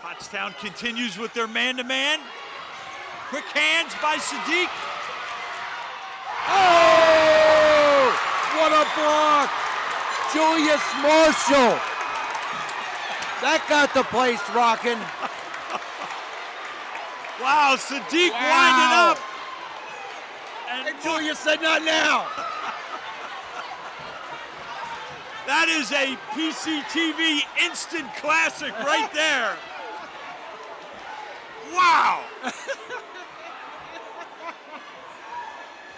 Pottstown continues with their man-to-man. Quick hands by Sadiq. Oh! What a block! Julius Marshall. That got the place rocking. Wow, Sadiq winding up. And Julius said, not now. That is a PCTV instant classic right there. Wow.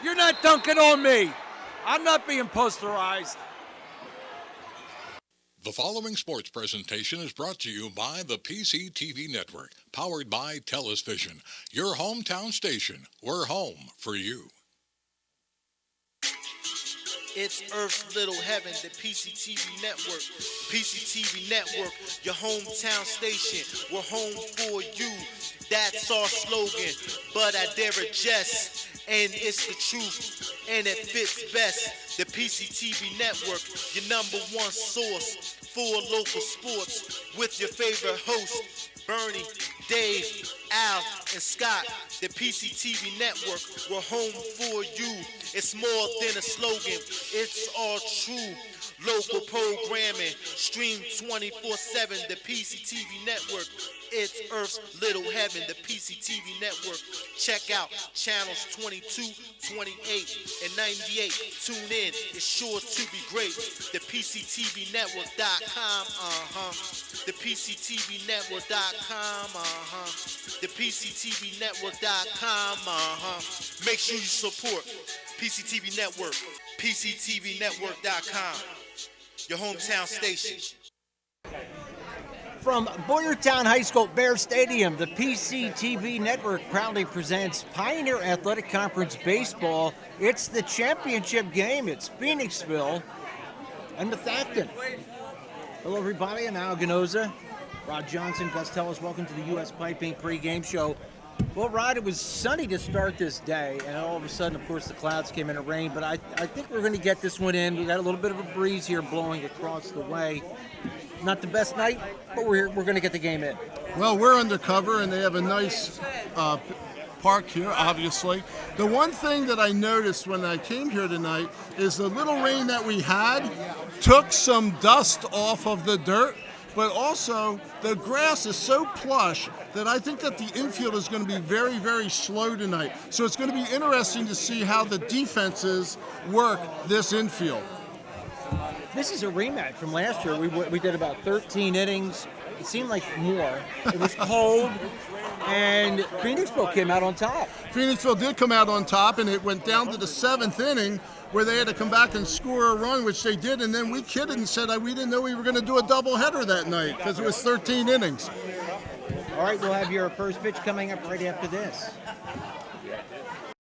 You're not dunking on me. I'm not being posterized. The following sports presentation is brought to you by the PCTV Network, powered by TELUS Vision, your hometown station. We're home for you. It's Earth's Little Heaven, the PCTV Network. PCTV Network, your hometown station. We're home for you. That's our slogan, but I dare jest. And it's the truth, and it fits best. The PCTV Network, your number one source for local sports, with your favorite hosts, Bernie, Dave, Al, and Scott. The PCTV Network, we're home for you. It's more than a slogan, it's all true. Local programming, stream 24/7, the PCTV Network. It's Earth's Little Heaven, the PCTV Network. Check out channels 22, 28, and 98. Tune in, it's sure to be great. The PCTVnetwork.com, The PCTVnetwork.com, The PCTVnetwork.com, Make sure you support PCTV Network, PCTVnetwork.com, your hometown station. From Boyertown High School Bear Stadium, the PCTV Network proudly presents Pioneer Athletic Conference Baseball. It's the championship game. It's Phoenixville and Methacton. Hello, everybody. I'm Al Ganoza. Rod Johnson, Gus Tellis, welcome to the U.S. Piping pregame show. Well, Rod, it was sunny to start this day, and all of a sudden, of course, the clouds came in and rain, but I think we're going to get this one in. We got a little bit of a breeze here blowing across the way. Not the best night, but we're going to get the game in. Well, we're undercover, and they have a nice park here, obviously. The one thing that I noticed when I came here tonight is the little rain that we had took some dust off of the dirt, but also the grass is so plush that I think that the infield is going to be very, very slow tonight. So it's going to be interesting to see how the defenses work this infield. This is a rematch from last year. We did about 13 innings. It seemed like more. It was cold, and Phoenixville came out on top. Phoenixville did come out on top, and it went down to the 7th inning where they had to come back and score a run, which they did, and then we kidded and said we didn't know we were going to do a doubleheader that night because it was 13 innings. All right, we'll have your first pitch coming up right after this.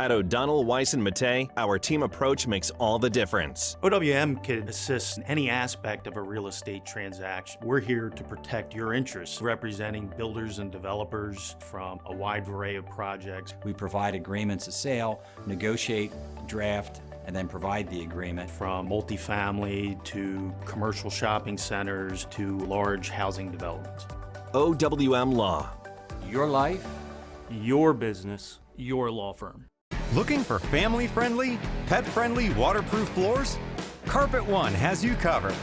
At O'Donnell, Weiss & Mattei, our team approach makes all the difference. OWM can assist in any aspect of a real estate transaction. We're here to protect your interests, representing builders and developers from a wide array of projects. We provide agreements of sale, negotiate, draft, and then provide the agreement. From multifamily to commercial shopping centers to large housing developments. OWM Law. Your life, Your business, your law firm. Looking for family-friendly, pet-friendly waterproof floors? Carpet One has you covered.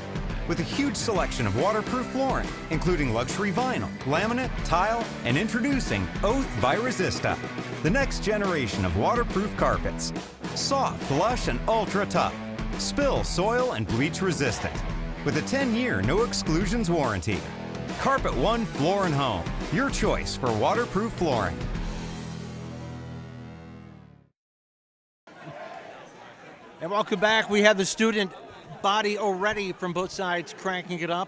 With a huge selection of waterproof flooring, including luxury vinyl, laminate, tile, and introducing Oath by Resista, the next generation of waterproof carpets. Soft, lush, and ultra-tough. Spill, soil, and bleach resistant. With a 10-year no exclusions warranty. Carpet One Floor & Home, your choice for waterproof flooring. And welcome back. We have the student body already from both sides cranking it up.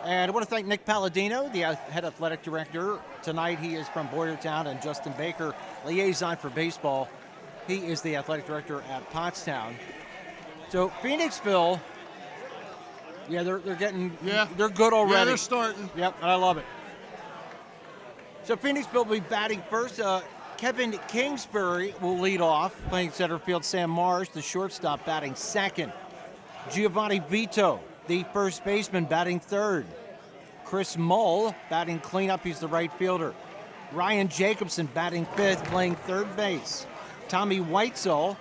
And I want to thank Nick Palladino, the head athletic director. Tonight he is from Boyertown, and Justin Baker, liaison for baseball. He is the athletic director at Pottstown. So Phoenixville, yeah, they're good already. Yeah, they're starting. Yep, and I love it. So Phoenixville will be batting first. Kevin Kingsbury will lead off, playing center field. Sam Marsh, the shortstop, batting second. Giovanni Vito, the first baseman, batting third. Chris Mull batting cleanup. He's the right fielder. Ryan Jacobson batting 5th, playing 3rd base. Tommy Weitzel,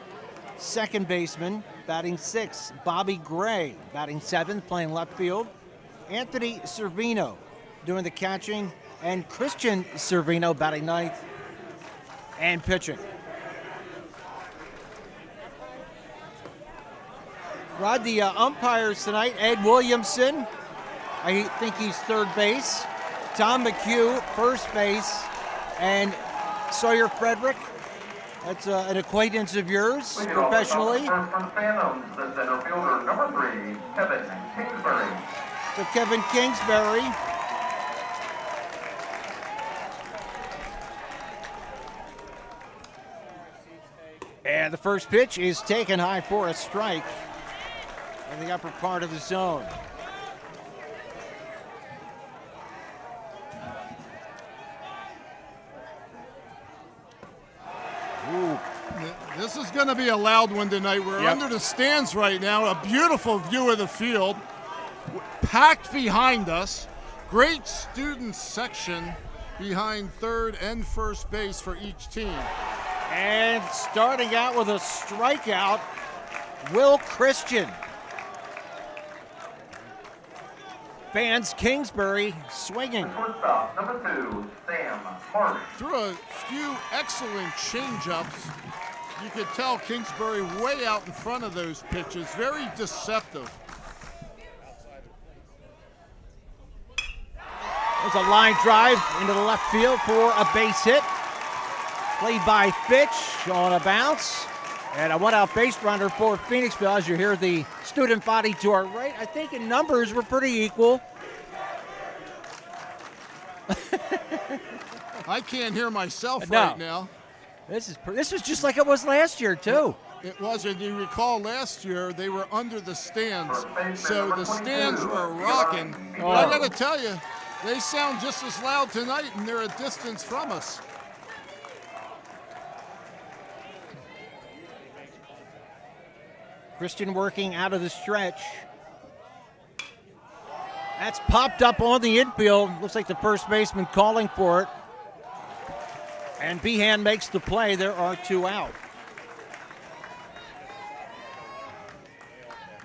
second baseman, batting 6th. Bobby Gray batting 7th, playing left field. Anthony Servino doing the catching, and Christian Servino batting 9th and pitching. Rod, the umpires tonight, Ed Williamson, I think he's 3rd base. Tom McHugh, 1st base. And Sawyer Frederick, that's an acquaintance of yours professionally. From Phantoms, the center fielder, number 3, Kevin Kingsbury. So Kevin Kingsbury. And the first pitch is taken high for a strike in the upper part of the zone. Ooh. This is going to be a loud one tonight. We're under the stands right now. A beautiful view of the field. Packed behind us. Great student section behind 3rd and 1st base for each team. And starting out with a strikeout, Will Christian. Fans Kingsbury swinging. Shortstop, number 2, Sam Marsh. Through a few excellent changeups, you could tell Kingsbury way out in front of those pitches. Very deceptive. There's a line drive into the left field for a base hit. Played by Fitch on a bounce. And a one-out base runner for Phoenixville. As you hear the student body to our right, I think in numbers we're pretty equal. I can't hear myself right now. This was just like it was last year too. It was, and you recall last year they were under the stands, so the stands were rocking. But I got to tell you, they sound just as loud tonight, and they're a distance from us. Christian working out of the stretch. That's popped up on the infield. Looks like the first baseman calling for it. And Behan makes the play. There are 2 out.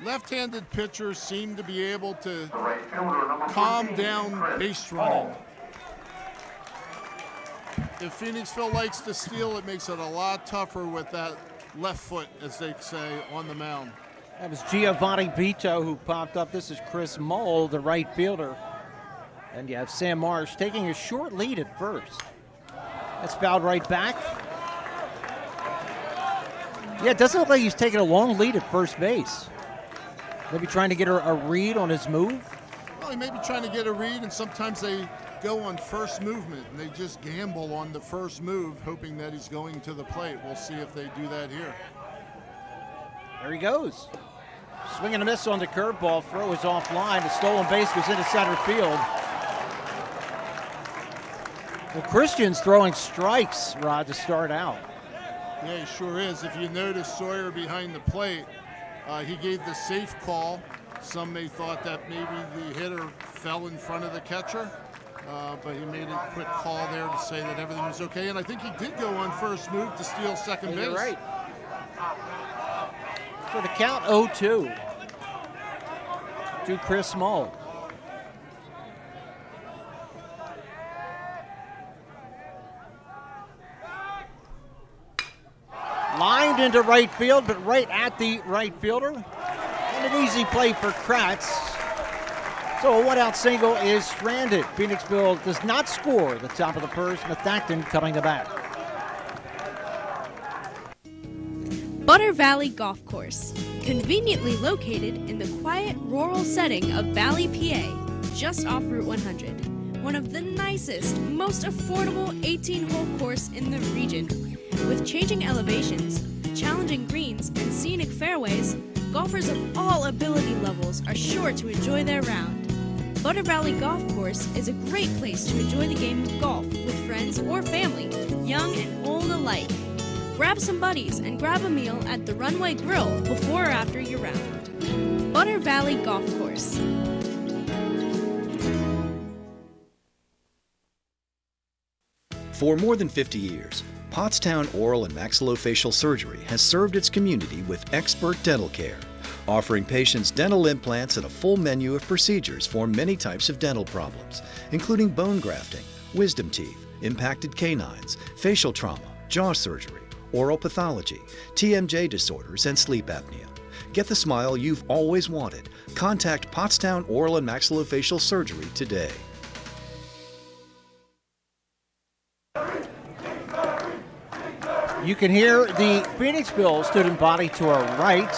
Left-handed pitchers seem to be able to calm down base running. If Phoenixville likes to steal, it makes it a lot tougher with that left foot, as they say, on the mound. That was Giovanni Vito who popped up. This is Chris Mull, the right fielder. And you have Sam Marsh taking a short lead at first. That's fouled right back. Yeah, it doesn't look like he's taking a long lead at first base. Maybe trying to get a read on his move. Well, he may be trying to get a read, and sometimes they go on first movement, and they just gamble on the first move, hoping that he's going to the plate. We'll see if they do that here. There he goes. Swing and a miss on the curveball. Throw is offline. The stolen base goes into center field. Well, Christian's throwing strikes, Rod, to start out. Yeah, he sure is. If you notice Sawyer behind the plate, he gave the safe call. Some may thought that maybe the hitter fell in front of the catcher, but he made a quick call there to say that everything was okay. And I think he did go on first move to steal second base. You're right. For the count, 0-2 to Chris Mull. Lined into right field, but right at the right fielder. And an easy play for Kratz. So a one-out single is stranded. Phoenixville does not score at the top of the first. Methacton coming to bat. Butter Valley Golf Course, conveniently located in the quiet rural setting of Valley, PA, just off Route 100. One of the nicest, most affordable 18-hole course in the region. With changing elevations, challenging greens, and scenic fairways, golfers of all ability levels are sure to enjoy their round. Butter Valley Golf Course is a great place to enjoy the game of golf with friends or family, young and old alike. Grab some buddies and grab a meal at the Runway Grill before or after your round. Butter Valley Golf Course. For more than 50 years, Pottstown Oral and Maxillofacial Surgery has served its community with expert dental care, offering patients dental implants and a full menu of procedures for many types of dental problems, including bone grafting, wisdom teeth, impacted canines, facial trauma, jaw surgery, oral pathology, TMJ disorders, and sleep apnea. Get the smile you've always wanted. Contact Pottstown Oral and Maxillofacial Surgery today. You can hear the Phoenixville student body to our right.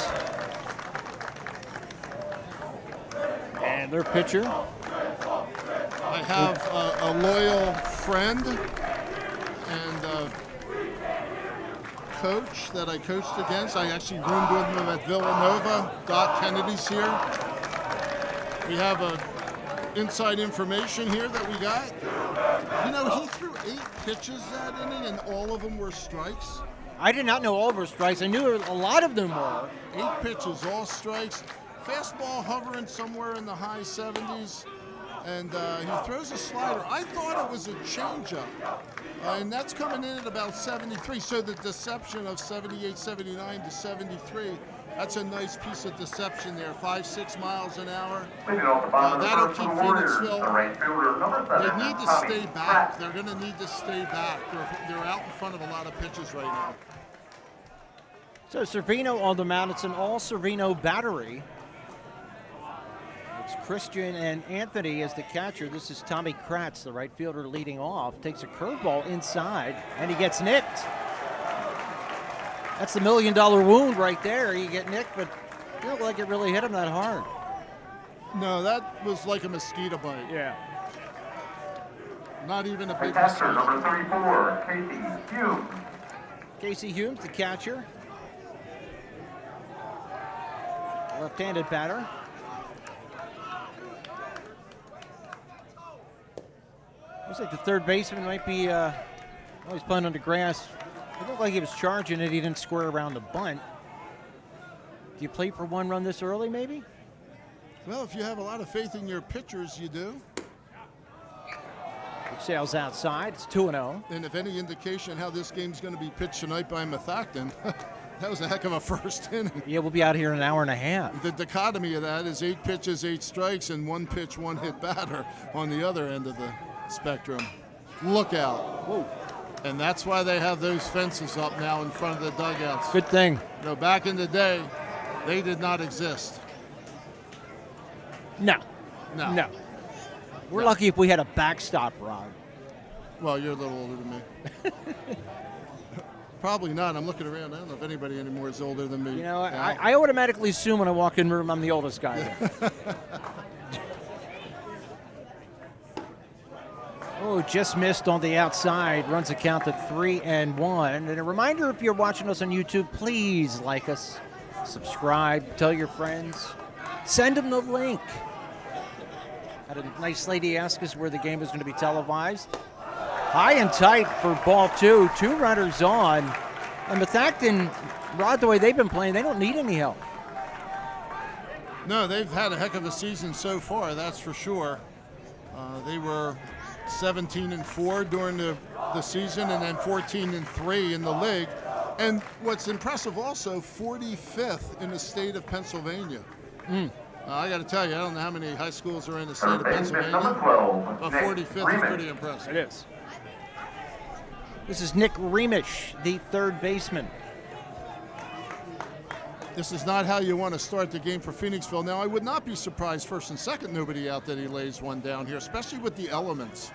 And their pitcher. I have a loyal friend and coach that I coached against. I actually roomed with him at Villanova. Doc Kennedy's here. We have inside information here that we got. You know, he threw 8 pitches that inning, and all of them were strikes. I did not know all were strikes. I knew a lot of them were. 8 pitches, all strikes. Fastball hovering somewhere in the high 70s, and he throws a slider. I thought it was a changeup, and that's coming in at about 73. So the deception of 78, 79 to 73, that's a nice piece of deception there. 5-6 miles an hour. That'll keep Phoenixville. They need to stay back. They're going to need to stay back. They're out in front of a lot of pitches right now. So Servino on the mound. It's an all Servino battery. It's Christian and Anthony as the catcher. This is Tommy Kratz, the right fielder, leading off. Takes a curveball inside, and he gets nicked. That's the $1 million wound right there. You get nicked, but it don't look like it really hit him that hard. No, that was like a mosquito bite. Yeah. Not even a big Catcher mosquito. number 34, Casey Humes. Casey Humes, the catcher. Left-handed batter. Looks like the third baseman might be he's playing on the grass. It looked like he was charging it. He didn't square around the bunt. Do you play for one run this early, maybe? Well, if you have a lot of faith in your pitchers, you do. Sails outside. It's 2-0. And if any indication how this game's going to be pitched tonight by Methacton, that was a heck of a first inning. Yeah, we'll be out here in an hour and a half. The dichotomy of that is 8 pitches, 8 strikes, and 1 pitch, 1 hit batter on the other end of the spectrum. Look out. Whoa. And that's why they have those fences up now in front of the dugouts. Good thing. You know, back in the day, they did not exist. No. No. No. We're lucky if we had a backstop, Rod. Well, you're a little older than me. Probably not. I'm looking around. I don't know if anybody anymore is older than me. You know, I automatically assume when I walk in the room I'm the oldest guy there. Oh, just missed on the outside. Runs a count to 3-1. And a reminder, if you're watching us on YouTube, please like us, subscribe, tell your friends, send them the link. Had a nice lady ask us where the game was going to be televised. High and tight for ball 2. 2 runners on. And Methacton, Rod, the way they've been playing, they don't need any help. No, they've had a heck of a season so far, that's for sure. They were 17-4 during the season, and then 14-3 in the league. And what's impressive also, 45th in the state of Pennsylvania. I got to tell you, I don't know how many high schools are in the state of Pennsylvania, but 45th is pretty impressive. It is. This is Nick Remish, the third baseman. This is not how you want to start the game for Phoenixville. Now, I would not be surprised first and second, nobody out that he lays one down here, especially with the elements.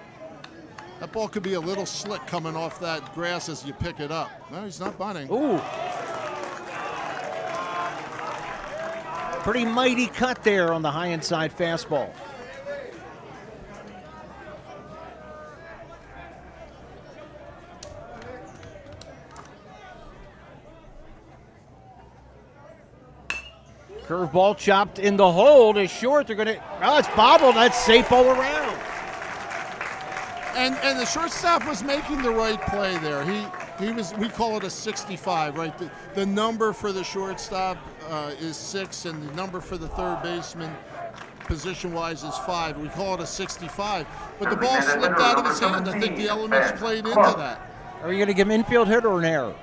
That ball could be a little slick coming off that grass as you pick it up. No, he's not bunting. Ooh. Pretty mighty cut there on the high inside fastball. Curveball chopped in the hole is short. They're going to, oh, it's bobbled. That's safe all around. And the shortstop was making the right play there. He was, we call it a 65, right? The number for the shortstop is 6, and the number for the third baseman position-wise is 5. We call it a 65. But the ball slipped out of his hand. I think the elements played into that. Are you going to give him infield hit or an error?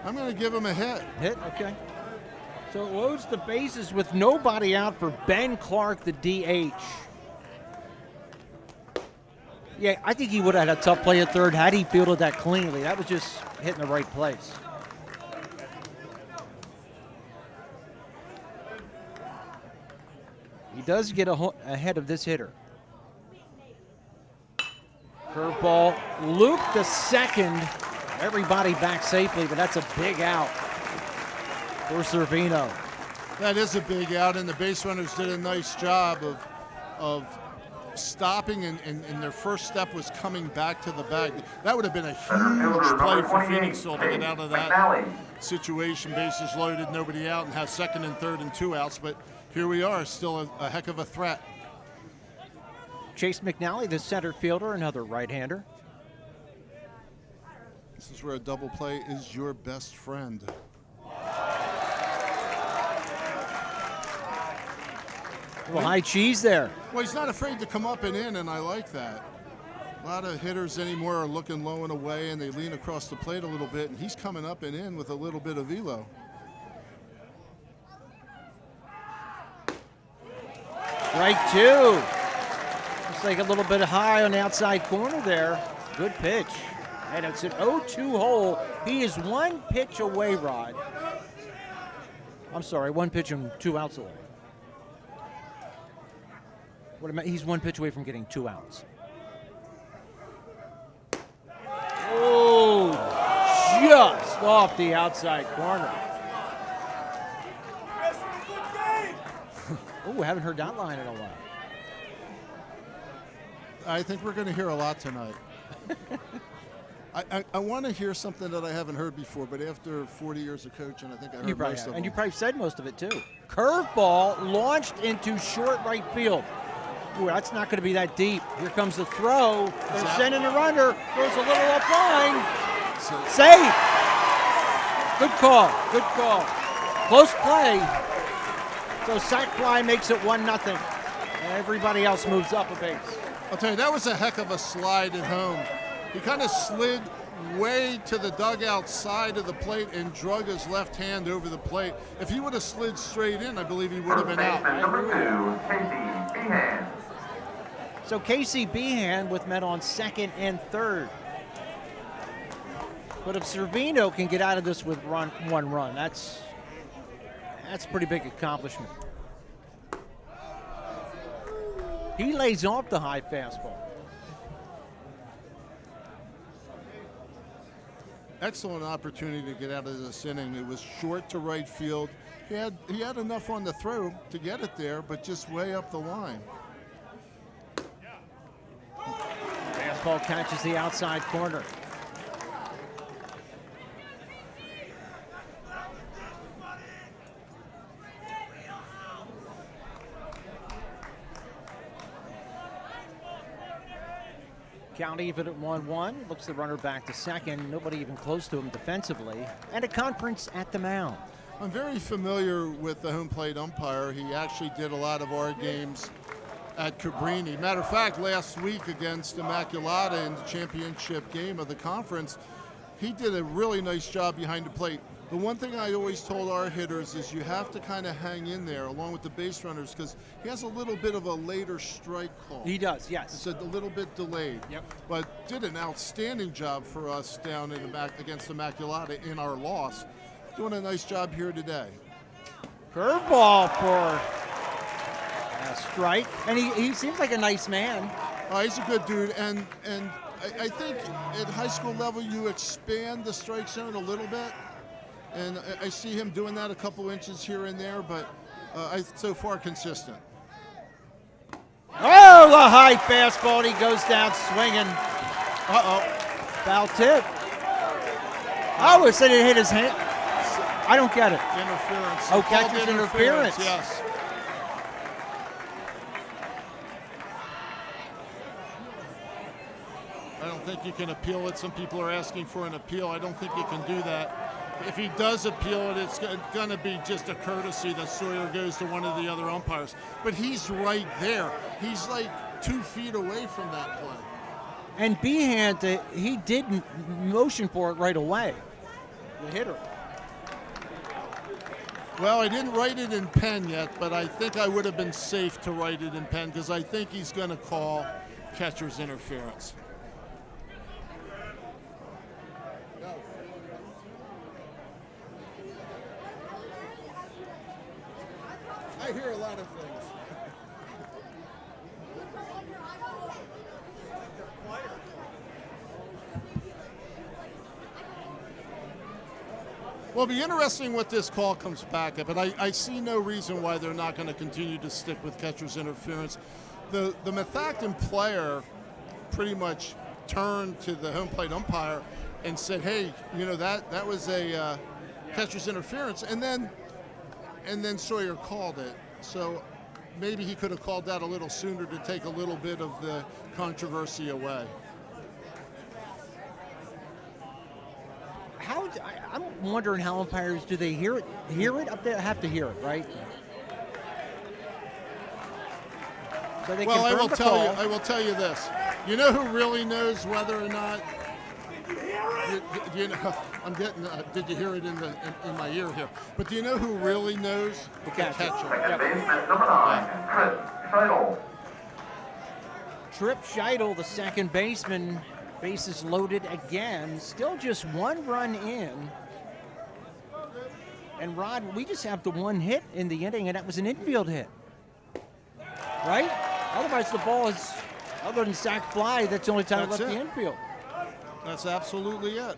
I'm going to give him a hit. Hit, okay. So it loads the bases with nobody out for Ben Clark, the DH. Yeah, I think he would have had a tough play at third had he fielded that cleanly. That was just hitting the right place. He does get ahead of this hitter. Curveball, Luke to second. Everybody back safely, but that's a big out for Servino. That is a big out, and the base runners did a nice job of stopping, and their first step was coming back to the bag. That would have been a huge play for Phoenixville to get out of that situation. Bases loaded, nobody out, and have second and third and 2 outs, but here we are, still a heck of a threat. Chase McNally, the center fielder, another right-hander. This is where a double play is your best friend. Well, high cheese there. Well, he's not afraid to come up and in, and I like that. A lot of hitters anymore are looking low and away, and they lean across the plate a little bit, and he's coming up and in with a little bit of velo. Strike 2. Looks like a little bit high on the outside corner there. Good pitch. And it's an 0-2 hole. He is 1 pitch away, Rod. I'm sorry, 1 pitch and 2 outs away. He's 1 pitch away from getting 2 outs. Oh, just off the outside corner. Oh, haven't heard that line in a while. I think we're going to hear a lot tonight. I want to hear something that I haven't heard before, but after 40 years of coaching, I think I heard most of them. And you probably said most of it, too. Curveball launched into short right field. Ooh, that's not going to be that deep. Here comes the throw. They're sending a runner. Goes a little up line. Safe. Good call. Good call. Close play. So sac fly makes it 1-0. Everybody else moves up a base. I'll tell you, that was a heck of a slide at home. He kind of slid way to the dugout side of the plate and drug his left hand over the plate. If he would have slid straight in, I believe he would have been out. Number 2, Casey Behan. So Casey Behan with men on second and third. But if Servino can get out of this with 1 run, that's a pretty big accomplishment. He lays off the high fastball. Excellent opportunity to get out of this inning. It was short to right field. He had enough on the throw to get it there, but just way up the line. Fastball catches the outside corner. Count even at 1-1. Looks the runner back to second. Nobody even close to him defensively. And a conference at the mound. I'm very familiar with the home plate umpire. He actually did a lot of our games at Cabrini. Matter of fact, last week against Immaculata in the championship game of the conference, he did a really nice job behind the plate. The one thing I always told our hitters is you have to kind of hang in there along with the base runners because he has a little bit of a later strike call. He does, yes. It's a little bit delayed. Yep. But did an outstanding job for us down in against Immaculata in our loss. Doing a nice job here today. Curveball for a strike. And he seems like a nice man. He's a good dude. And I think at high school level you expand the strike zone a little bit. And I see him doing that a couple inches here and there, but so far consistent. Oh, the high fastball, and he goes down swinging. Uh-oh, foul tip. Oh, it said it hit his hand. I don't get it. Interference. Oh, catcher's interference. Yes. I don't think you can appeal it. Some people are asking for an appeal. I don't think you can do that. if he does appeal it, it's going to be just a courtesy that Sawyer goes to one of the other umpires. But he's right there. He's like 2 feet away from that play. And Behand, he did motion for it right away, the hitter. Well, I didn't write it in pen yet, but I think I would have been safe to write it in pen because I think he's going to call catcher's interference. I hear a lot of things. Well, it'll be interesting what this call comes back at, but I see no reason why they're not going to continue to stick with catcher's interference. The Methacton player pretty much turned to the home plate umpire and said, hey, you know, that was a catcher's interference, and then Sawyer called it. So maybe he could have called that a little sooner to take a little bit of the controversy away. I'm wondering how umpires, do they hear it? Hear it up there? Have to hear it, right? So they well, I confirm will tell you this. You know who really knows whether or not? You know, I'm getting. Did you hear it in my ear here? But do you know who really knows? The catcher. Second baseman, number 9, Trip Scheidel. Trip Scheidel, the second baseman. Bases loaded again. Still just 1 run in. And Rod, we just have the 1 hit in the inning, and that was an infield hit. Right? Otherwise, the ball is, other than sac fly, that's the only time it left the infield. That's absolutely it.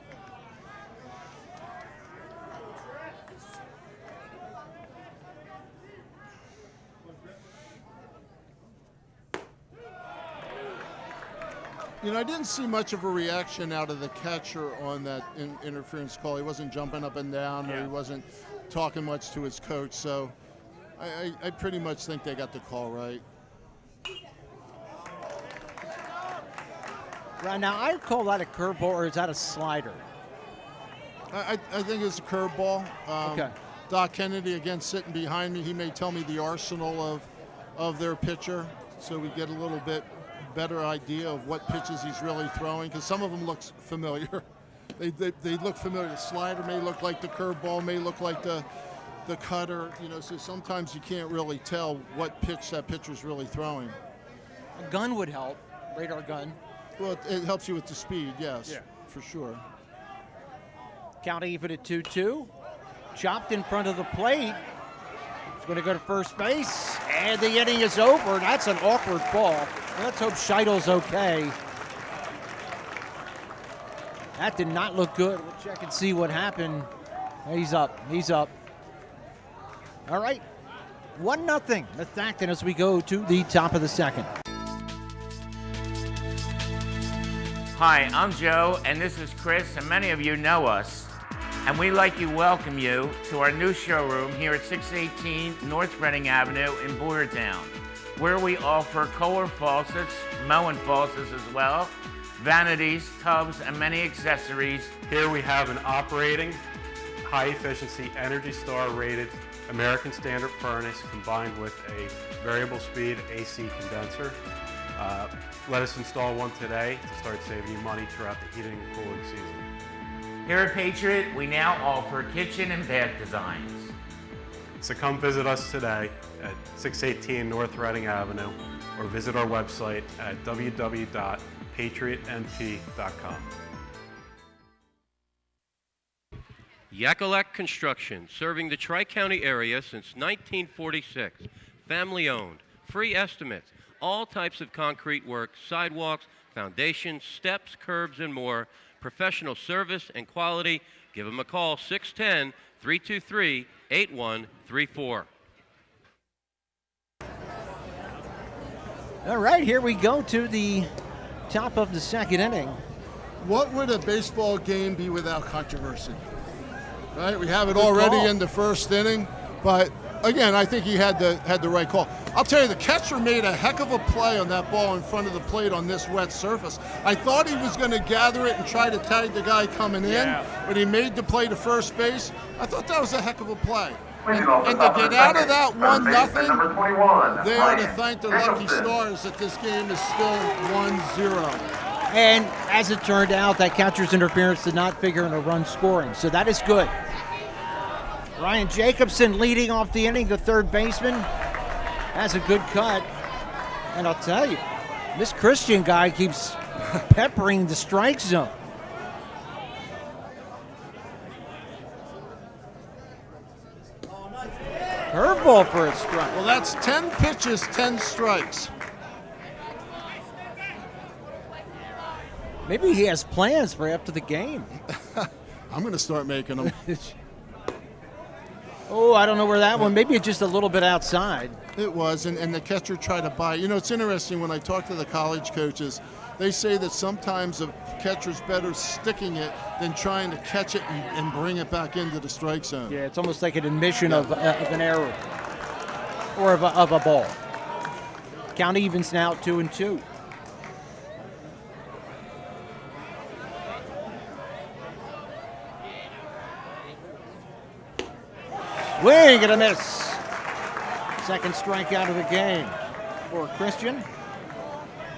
You know, I didn't see much of a reaction out of the catcher on that interference call. He wasn't jumping up and down, or he wasn't talking much to his coach. So I pretty much think they got the call right. Right now, I call that a curveball, or is that a slider? I think it's a curveball. Okay. Doc Kennedy, again, sitting behind me. He may tell me the arsenal of their pitcher, so we get a little bit better idea of what pitches he's really throwing, because some of them look familiar. they look familiar. The slider may look like the curveball, may look like the cutter. You know, so sometimes you can't really tell what pitch that pitcher's really throwing. A gun would help, radar gun. Well, it helps you with the speed, yes, for sure. Count even at 2-2. Chopped in front of the plate. He's going to go to first base, and the inning is over. That's an awkward ball. Let's hope Scheidel's okay. That did not look good. We'll check and see what happened. He's up. He's up. All right. 1-0. Methacton as we go to the top of the second. Hi, I'm Joe, and this is Chris, and many of you know us. And we'd like to welcome you to our new showroom here at 618 North Reading Avenue in Boyertown, where we offer Kohler faucets, Moen faucets as well, vanities, tubs, and many accessories. Here we have an operating, high-efficiency, Energy Star rated American Standard furnace combined with a variable speed AC condenser. Let us install one today to start saving you money throughout the heating and cooling season. Here at Patriot, we now offer kitchen and bath designs. So come visit us today at 618 North Reading Avenue or visit our website at www.patriotnp.com. Yakalak Construction, serving the Tri-County area since 1946. Family owned, free estimates, all types of concrete work, sidewalks, foundations, steps, curbs, and more. Professional service and quality. Give them a call, 610-323-8134. All right, here we go to the top of the second inning. What would a baseball game be without controversy? Right, we have it already in the first inning, but again, I think he had the right call. I'll tell you, the catcher made a heck of a play on that ball in front of the plate on this wet surface. I thought he was going to gather it and try to tag the guy coming in, but he made the play to first base. I thought that was a heck of a play. And to get out of that 1-0, they are to thank their lucky stars that this game is still 1-0. And as it turned out, that catcher's interference did not figure in a run scoring, so that is good. Ryan Jacobson leading off the inning, the third baseman, has a good cut. And I'll tell you, this Christian guy keeps peppering the strike zone. Curveball for a strike. Well, that's 10 pitches, 10 strikes. Maybe he has plans for after the game. I'm going to start making them. Oh, I don't know where that one. Maybe it's just a little bit outside. It was, and the catcher tried to buy it. You know, it's interesting when I talk to the college coaches, they say that sometimes a catcher's better sticking it than trying to catch it and bring it back into the strike zone. Yeah, it's almost like an admission of an error or of a ball. Count evens now 2-2. Swing and a miss. Second strikeout of the game for Christian.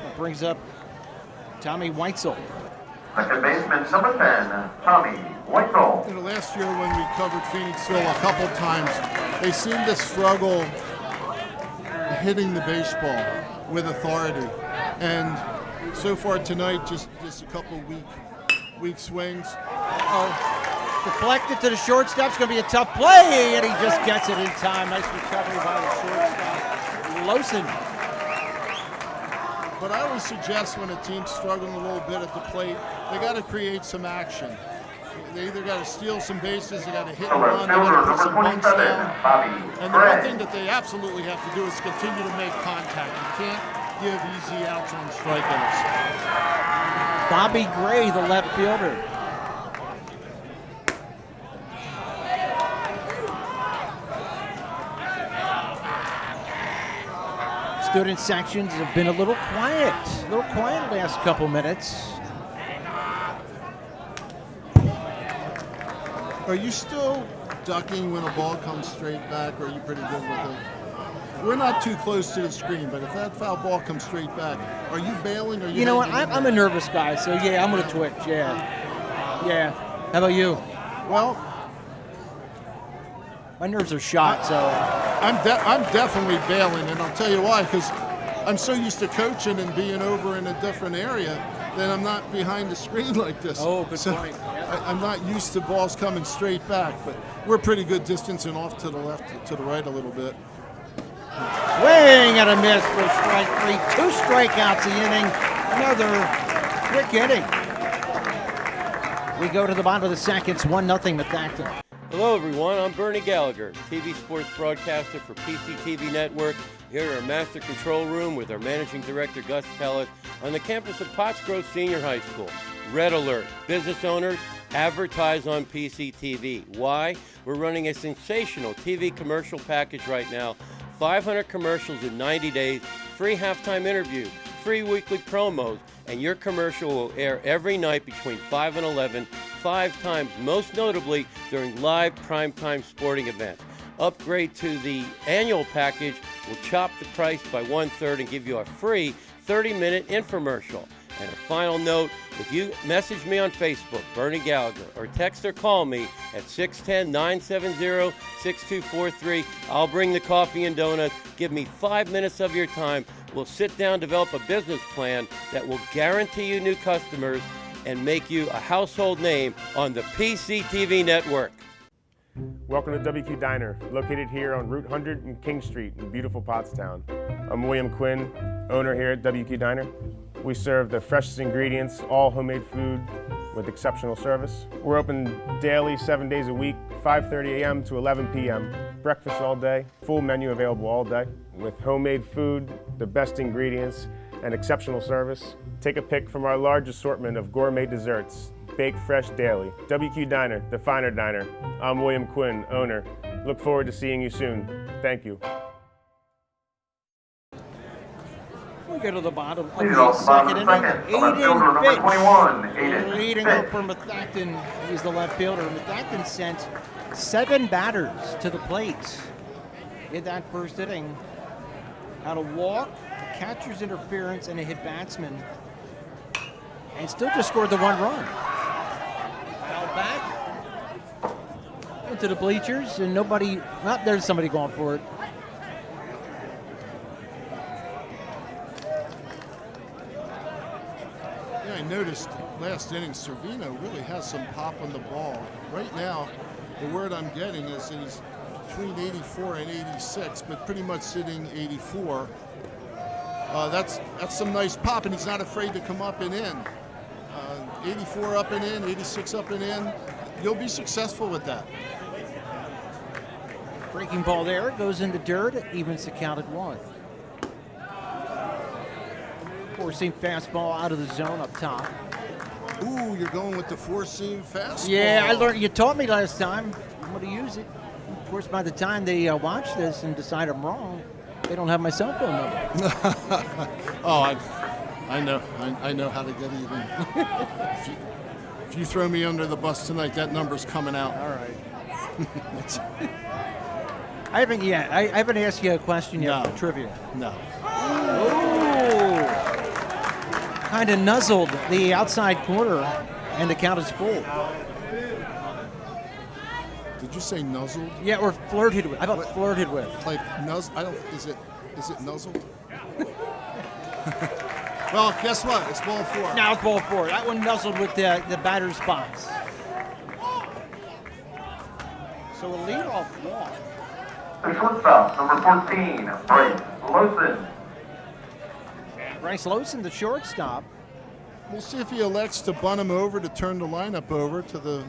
That brings up Tommy Weitzel. Second baseman, number 10, Tommy Weitzel. You know, last year when we covered Phoenixville a couple times, they seemed to struggle hitting the baseball with authority. And so far tonight, just a couple weak swings. Deflected to the shortstop. It's going to be a tough play, and he just gets it in time. Nice recovery by the shortstop, Lawson. But I always suggest when a team's struggling a little bit at the plate, they got to create some action. They either got to steal some bases, they got to hit and run, they got to put some bunts down. And the one thing that they absolutely have to do is continue to make contact. You can't give easy outs on strikeouts. Bobby Gray, the left fielder. Student sections have been a little quiet last couple minutes. Are you still ducking when a ball comes straight back, or are you pretty good with it? We're not too close to the screen, but if that foul ball comes straight back, are you bailing? Or You know what? I'm a nervous guy, so yeah, I'm going to twitch. Yeah. How about you? Well, my nerves are shot, so I'm definitely bailing, and I'll tell you why. Because I'm so used to coaching and being over in a different area that I'm not behind the screen like this. Oh, good point. I'm not used to balls coming straight back, but we're pretty good distance and off to the left, to the right a little bit. Swing and a miss for strike three. 2 strikeouts the inning. Another quick inning. We go to the bottom of the second. It's 1-0 Methacton. Hello, everyone. I'm Bernie Gallagher, TV sports broadcaster for PCTV Network, here in our master control room with our managing director, Gus Pellet, on the campus of Pottsgrove Senior High School. Red alert. Business owners, advertise on PCTV. Why? We're running a sensational TV commercial package right now. 500 commercials in 90 days, free halftime interviews, free weekly promos, and your commercial will air every night between 5 and 11, 5 times, most notably during live primetime sporting events. Upgrade to the annual package will chop the price by 1/3 and give you a free 30-minute infomercial. And a final note, if you message me on Facebook, Bernie Gallagher, or text or call me at 610-970-6243, I'll bring the coffee and donuts. Give me 5 minutes of your time. We'll sit down, develop a business plan that will guarantee you new customers and make you a household name on the PCTV network. Welcome to WQ Diner, located here on Route 100 and King Street in beautiful Pottstown. I'm William Quinn, owner here at WQ Diner. We serve the freshest ingredients, all homemade food with exceptional service. We're open daily, 7 days a week, 5:30 a.m. to 11 p.m. Breakfast all day, full menu available all day. With homemade food, the best ingredients, and exceptional service. Take a pick from our large assortment of gourmet desserts, baked fresh daily. WQ Diner, the finer diner. I'm William Quinn, owner. Look forward to seeing you soon. Thank you. We go to the bottom of Leading the off the bottom second of the inning. second, the left fielder, number 21, Aiden leading Fitch. up for Methacton. He's the left fielder. Methacton sent 7 batters to the plate in that first inning. Had a walk, a catcher's interference, and a hit batsman. And still just scored the 1 run. Foul back into the bleachers, and nobody, well, there's somebody going for it. Yeah, I noticed last inning Servino really has some pop on the ball. Right now, the word I'm getting is that he's between 84 and 86, but pretty much sitting 84. That's some nice pop, and he's not afraid to come up and in. 84 up and in, 86 up and in. You'll be successful with that. Breaking ball there, goes into dirt, it evens the count at 1. Four-seam fastball out of the zone up top. Ooh, you're going with the four-seam fastball. Yeah, I learned. You taught me last time. I'm going to use it. Of course, by the time they watch this and decide I'm wrong, they don't have my cell phone number. Oh, I know how to get even. if you throw me under the bus tonight, that number's coming out. All right. I haven't asked you a question yet. No. For trivia. No. Ooh. Kind of nuzzled the outside corner, and the count is full. Did you say nuzzled? Yeah, or flirted with. How about flirted with? Like I don't. Is it nuzzled? Well, guess what? It's ball 4. Now it's ball 4. That one nuzzled with the batter's box. So a leadoff walk. The shortstop, number 14, Bryce Lawson. Bryce Lawson, the shortstop. We'll see if he elects to bunt him over to turn the lineup over to the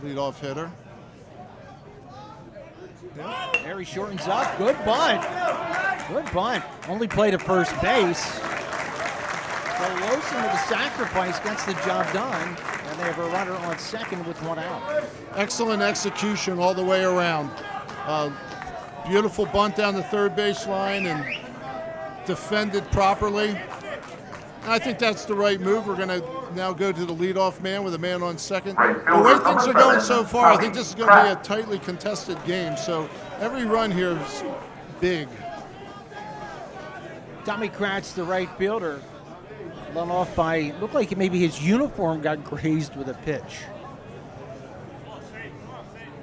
leadoff hitter. Yeah. There he shortens up. Good bunt. Good bunt. Only played at first base. So Lawson with a sacrifice gets the job done. And they have a runner on second with 1 out. Excellent execution all the way around. Beautiful bunt down the third base line and defended properly. I think that's the right move. We're going to now go to the leadoff man with a man on second. The way things are going so far, I think this is going to be a tightly contested game. So every run here is big. Tommy Kratz, the right fielder, run off by, looked like maybe his uniform got grazed with a pitch.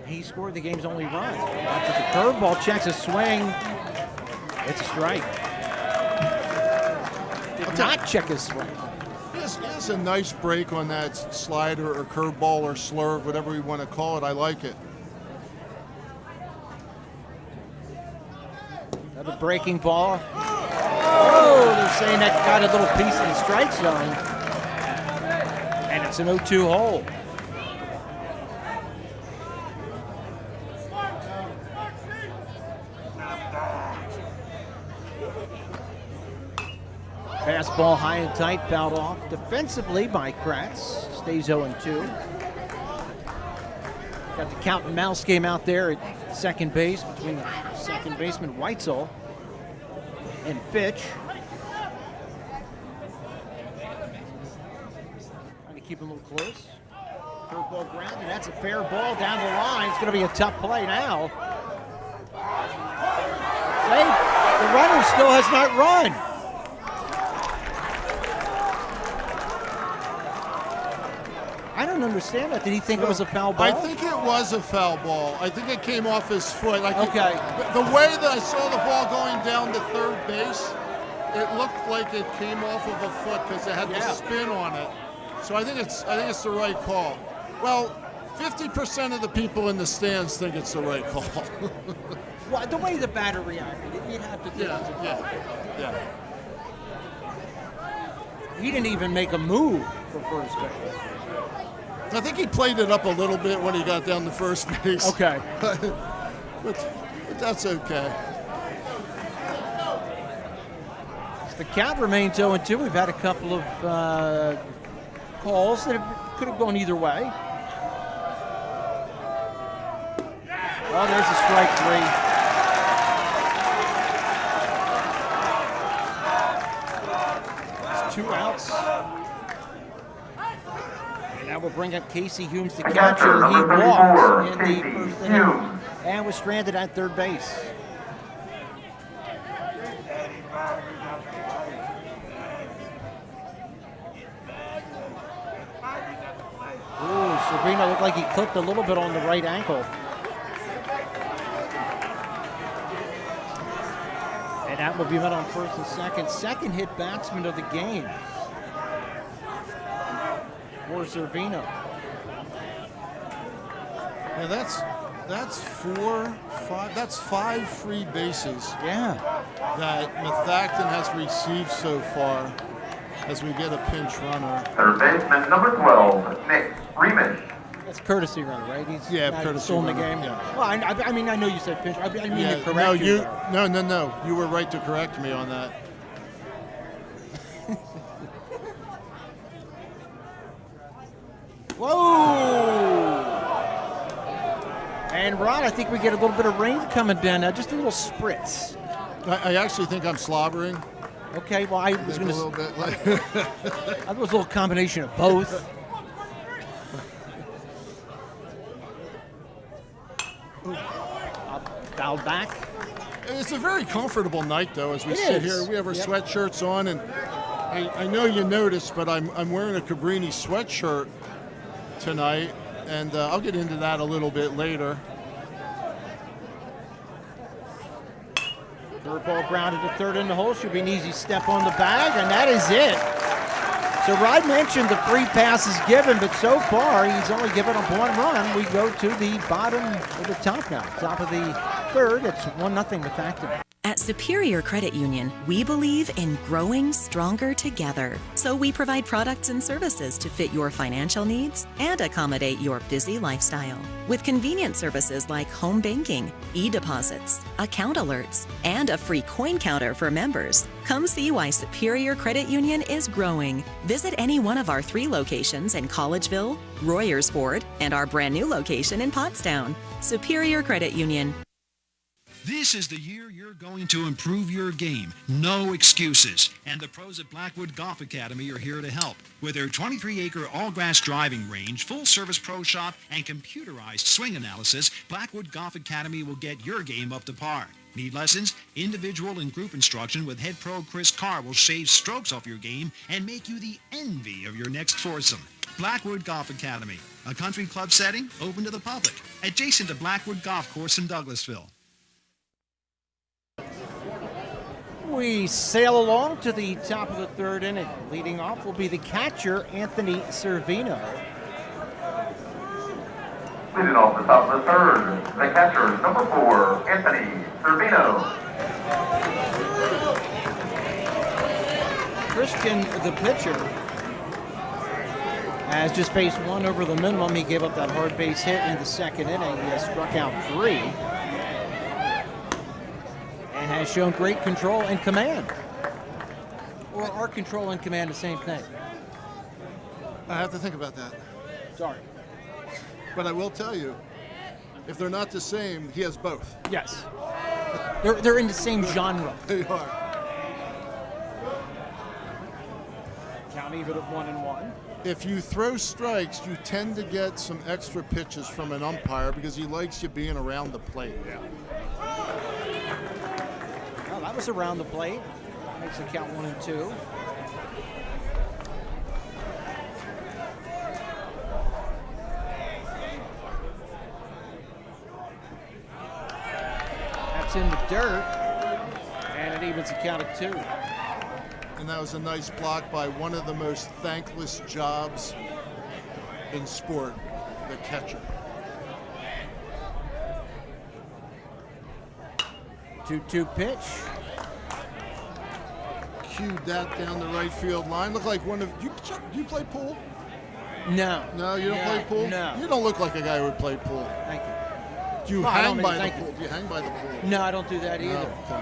He scored the game's only run. After the curveball, checks a swing. It's a strike. Did not check his swing. He has a nice break on that slider or curveball or slurve, whatever you want to call it. I like it. Another breaking ball. Oh, they're saying that got a little piece in the strike zone. And it's an 0-2 hole. Fastball high and tight, fouled off defensively by Kratz. Stays 0-2. Got the count and mouse game out there at second base between second baseman Weitzel and Fitch. Trying to keep him a little close. Curveball ground, and that's a fair ball down the line. It's going to be a tough play now. Safe. The runner still has not run. I don't understand that. Did he think it was a foul ball? I think it was a foul ball. I think it came off his foot. Okay. The way that I saw the ball going down to third base, it looked like it came off of a foot because it had the spin on it. So I think it's the right call. Well, 50% of the people in the stands think it's the right call. Well, the way the batter reacted, you'd have to think it's a foul. Yeah. He didn't even make a move for first base. I think he played it up a little bit when he got down to first base. Okay. but that's okay. The count remains 0-2. We've had a couple of calls that could have gone either way. Oh, there's a strike 3. It's 2 outs. And that will bring up Casey Humes, the catcher. He walked in the first inning and was stranded at third base. Ooh, Sabrina looked like he clipped a little bit on the right ankle. And that will be met on first and second. Second hit batsman of the game for Servino. Yeah, that's 4, 5. That's 5 free bases. Yeah. That Methacton has received so far as we get a pinch runner. Third baseman number 12, Nick Remish. That's courtesy runner, right? He's Courtesy still in the runner. game. Yeah. Well, I mean, I know you said pinch. I mean to correct no, you. No. You were right to correct me on that. Whoa! And Ron, I think we get a little bit of rain coming down now, just a little spritz. I actually think I'm slobbering. Okay, well, I was going to. A little bit. I thought it was a little combination of both. Fouled back. It's a very comfortable night, though, as we sit here. We have our sweatshirts on, and I know you noticed, but I'm wearing a Cabrini sweatshirt tonight, and I'll get into that a little bit later. Third ball grounded to third in the hole. Should be an easy step on the bag, and that is it. So Rod mentioned the 3 passes given, but so far he's only given up 1 run. We go to the bottom of the top now. Top of the third, it's 1-0 Methacton. At Superior Credit Union, we believe in growing stronger together. So we provide products and services to fit your financial needs and accommodate your busy lifestyle. With convenient services like home banking, e-deposits, account alerts, and a free coin counter for members. Come see why Superior Credit Union is growing. Visit any one of our 3 locations in Collegeville, Royersford, and our brand new location in Pottstown. Superior Credit Union. This is the year you're going to improve your game. No excuses. And the pros at Blackwood Golf Academy are here to help. With their 23-acre all-grass driving range, full-service pro shop, and computerized swing analysis, Blackwood Golf Academy will get your game up to par. Need lessons? Individual and group instruction with head pro Chris Carr will shave strokes off your game and make you the envy of your next foursome. Blackwood Golf Academy, a country club setting open to the public, adjacent to Blackwood Golf Course in Douglasville. We sail along to the top of the third inning. Leading off will be the catcher, Anthony Servino. Leading off the top of the third, the catcher, number 4, Anthony Servino. Christian, the pitcher, has just faced 1 over the minimum. He gave up that hard base hit in the second inning. He has struck out 3. And has shown great control and command. Or are control and command the same thing? I have to think about that. Sorry. But I will tell you, if they're not the same, he has both. Yes. They're in the same genre. They are. Count even at 1-1. If you throw strikes, you tend to get some extra pitches from an umpire because he likes you being around the plate. Yeah. Well, that was around the plate. Makes it count 1-2. That's in the dirt, and it evens the count at 2. And that was a nice block by one of the most thankless jobs in sport, the catcher. 2-2 pitch. Cued that down the right field line. Look like one of you. Do you play pool? No. No, you don't play pool. No. You don't look like a guy who would play pool. Thank you. Do you Well, hang by the thank pool? you. Do you hang by the pool? No, I don't do that either. No.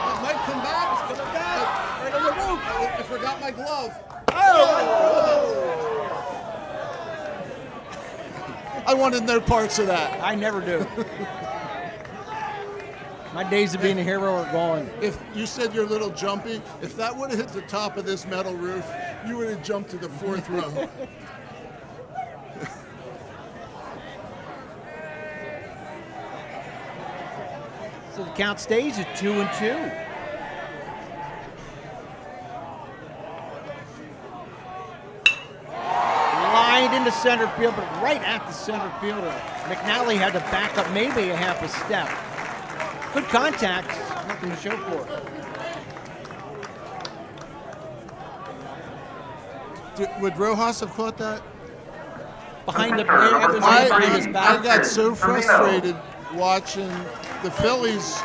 It might come back. It's coming back. I forgot my glove. I wanted no parts of that. I never do. My days of being a hero are gone. If you said you're a little jumpy, if that would have hit the top of this metal roof, you would have jumped to the 4th row. So the count stays at 2-2. Lined into center field, but right at the center fielder. McNally had to back up maybe a half a step. Good contact, nothing to show for it. Would Rojas have caught that? Behind his back. I got so frustrated watching the Phillies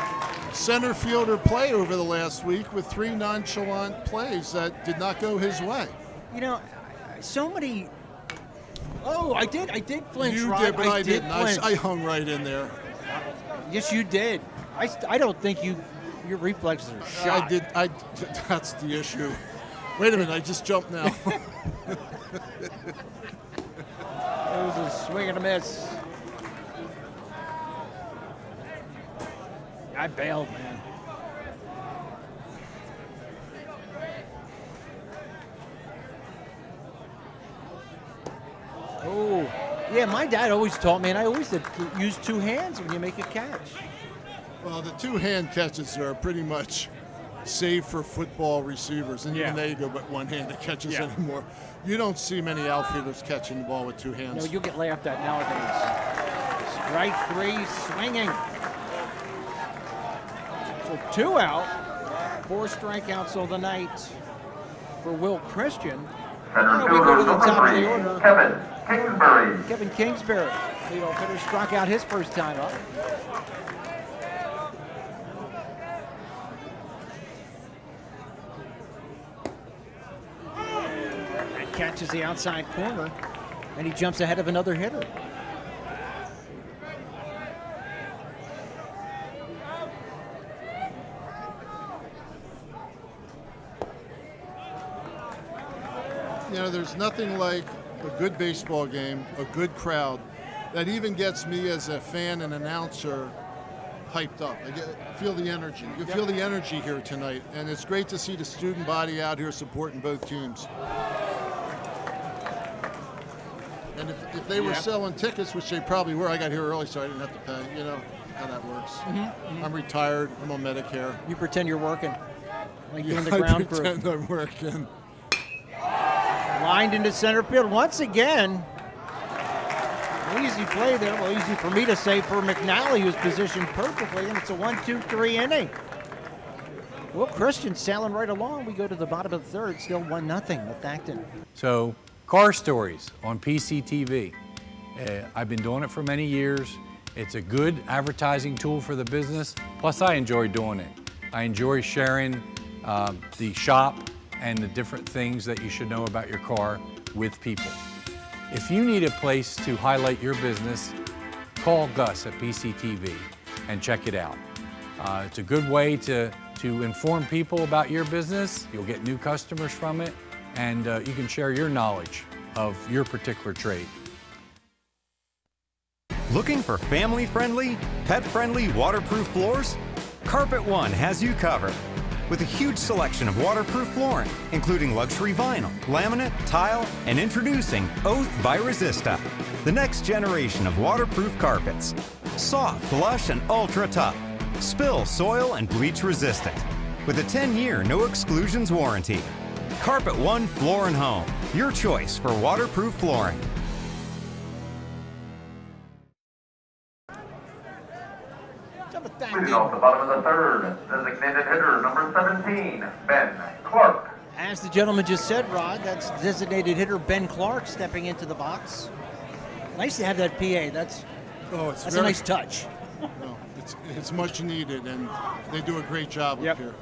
center fielder play over the last week with 3 nonchalant plays that did not go his way. You know, so many. Oh, I did flinch. You Rod. did, but I didn't. Flinch. I hung right in there. Yes, you did. I don't think your reflexes are shot. That's the issue. Wait a minute, I just jumped now. It was a swing and a miss. I bailed, man. Oh, yeah, my dad always taught me, and I always said use 2 hands when you make a catch. Well, the 2-hand catches are pretty much saved for football receivers, and even they go but one-handed catches anymore. You don't see many outfielders catching the ball with 2 hands. No, you'll get laughed at nowadays. Strike 3, swinging. So 2 out, 4 strikeouts on the night for Will Christian. Center We go to fielder the top number of the 3, order. Kevin Kingsbury. Kevin Kingsbury, leadoff hitter, struck out his first time up. And catches the outside corner, and he jumps ahead of another hitter. You know, there's nothing like a good baseball game, a good crowd, that even gets me as a fan and announcer hyped up. I feel the energy. You feel the energy here tonight, and it's great to see the student body out here supporting both teams. And if they were selling tickets, which they probably were, I got here early so I didn't have to pay. You know how that works. I'm retired. I'm on Medicare. You pretend you're working, like doing the I ground crew. pretend I'm working. Lined into center field once again. Easy play there. Well, easy for me to say for McNally, who's positioned perfectly, and it's a 1-2-3 inning. Well, Christian sailing right along. We go to the bottom of the 3rd, still 1-0, Methacton. So, car stories on PCTV. I've been doing it for many years. It's a good advertising tool for the business. Plus, I enjoy doing it. I enjoy sharing the shop and the different things that you should know about your car with people. If you need a place to highlight your business, call Gus at PCTV and check it out. It's a good way to inform people about your business. You'll get new customers from it, and you can share your knowledge of your particular trade. Looking for family-friendly, pet-friendly waterproof floors? Carpet One has you covered. With a huge selection of waterproof flooring, including luxury vinyl, laminate, tile, and introducing Oath by Resista, the next generation of waterproof carpets. Soft, lush, and ultra tough. Spill, soil, and bleach resistant. With a 10-year no exclusions warranty. Carpet One Floor and Home, your choice for waterproof flooring. Leading off the bottom of the 3rd, designated hitter number 17, Ben Clark. As the gentleman just said, Rod, that's designated hitter Ben Clark stepping into the box. Nice to have that PA. That's a nice touch. No, it's much needed, and they do a great job up here.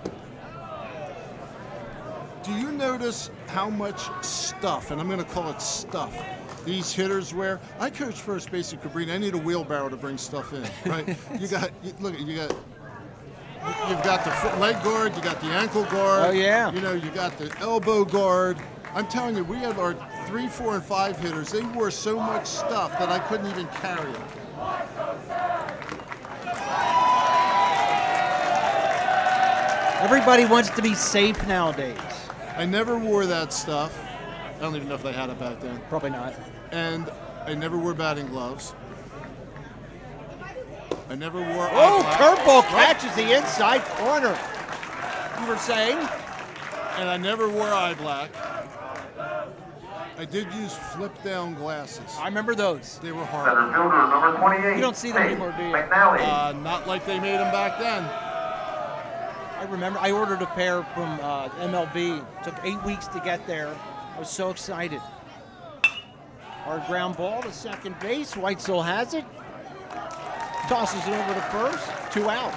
Do you notice how much stuff, and I'm going to call it stuff, these hitters wear? I coach first base at Cabrini. I need a wheelbarrow to bring stuff in, right? you got You've got the leg guard, you got the ankle guard. Oh, yeah. You know, you got the elbow guard. I'm telling you, we had our 3, 4, and 5 hitters. They wore so much stuff that I couldn't even carry it. Everybody wants to be safe nowadays. I never wore that stuff. I don't even know if they had it back then. Probably not. And I never wore batting gloves. I never wore. Oh, curveball catches the inside corner. You were saying? And I never wore eye black. I did use flip-down glasses. I remember those. They were hard. Center fielder number 28. You don't see them anymore, do you? McNally. Not like they made them back then. I remember I ordered a pair from MLB. Took 8 weeks to get there. I was so excited. Hard ground ball to second base. Weitzel has it. Tosses it over to first. 2 out.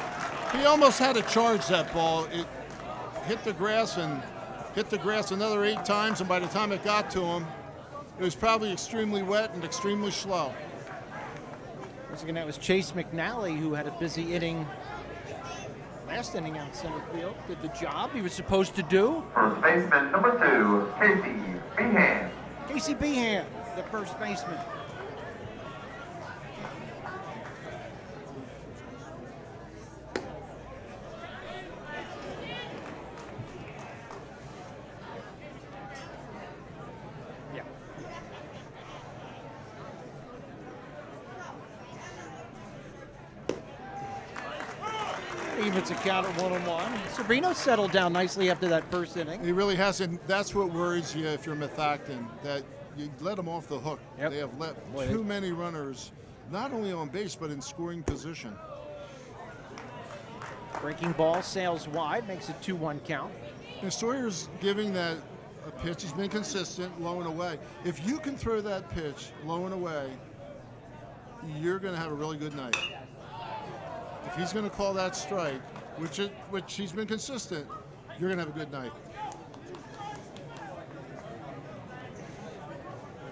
He almost had to charge that ball. It hit the grass and hit the grass another 8 times, and by the time it got to him, it was probably extremely wet and extremely slow. Once again, that was Chase McNally, who had a busy inning last inning out center field. Did the job he was supposed to do. First baseman number 2, Casey Behan. Casey Behan, the first baseman. Evens a count at 1-1. Serino settled down nicely after that first inning. He really hasn't. That's what worries you if you're Methacton, that you let them off the hook. Yep. They have let too many runners, not only on base, but in scoring position. Breaking ball sails wide, makes it 2-1 count. And Sawyer's giving that a pitch. He's been consistent, low and away. If you can throw that pitch low and away, you're going to have a really good night. If he's going to call that strike, which he's been consistent, you're going to have a good night.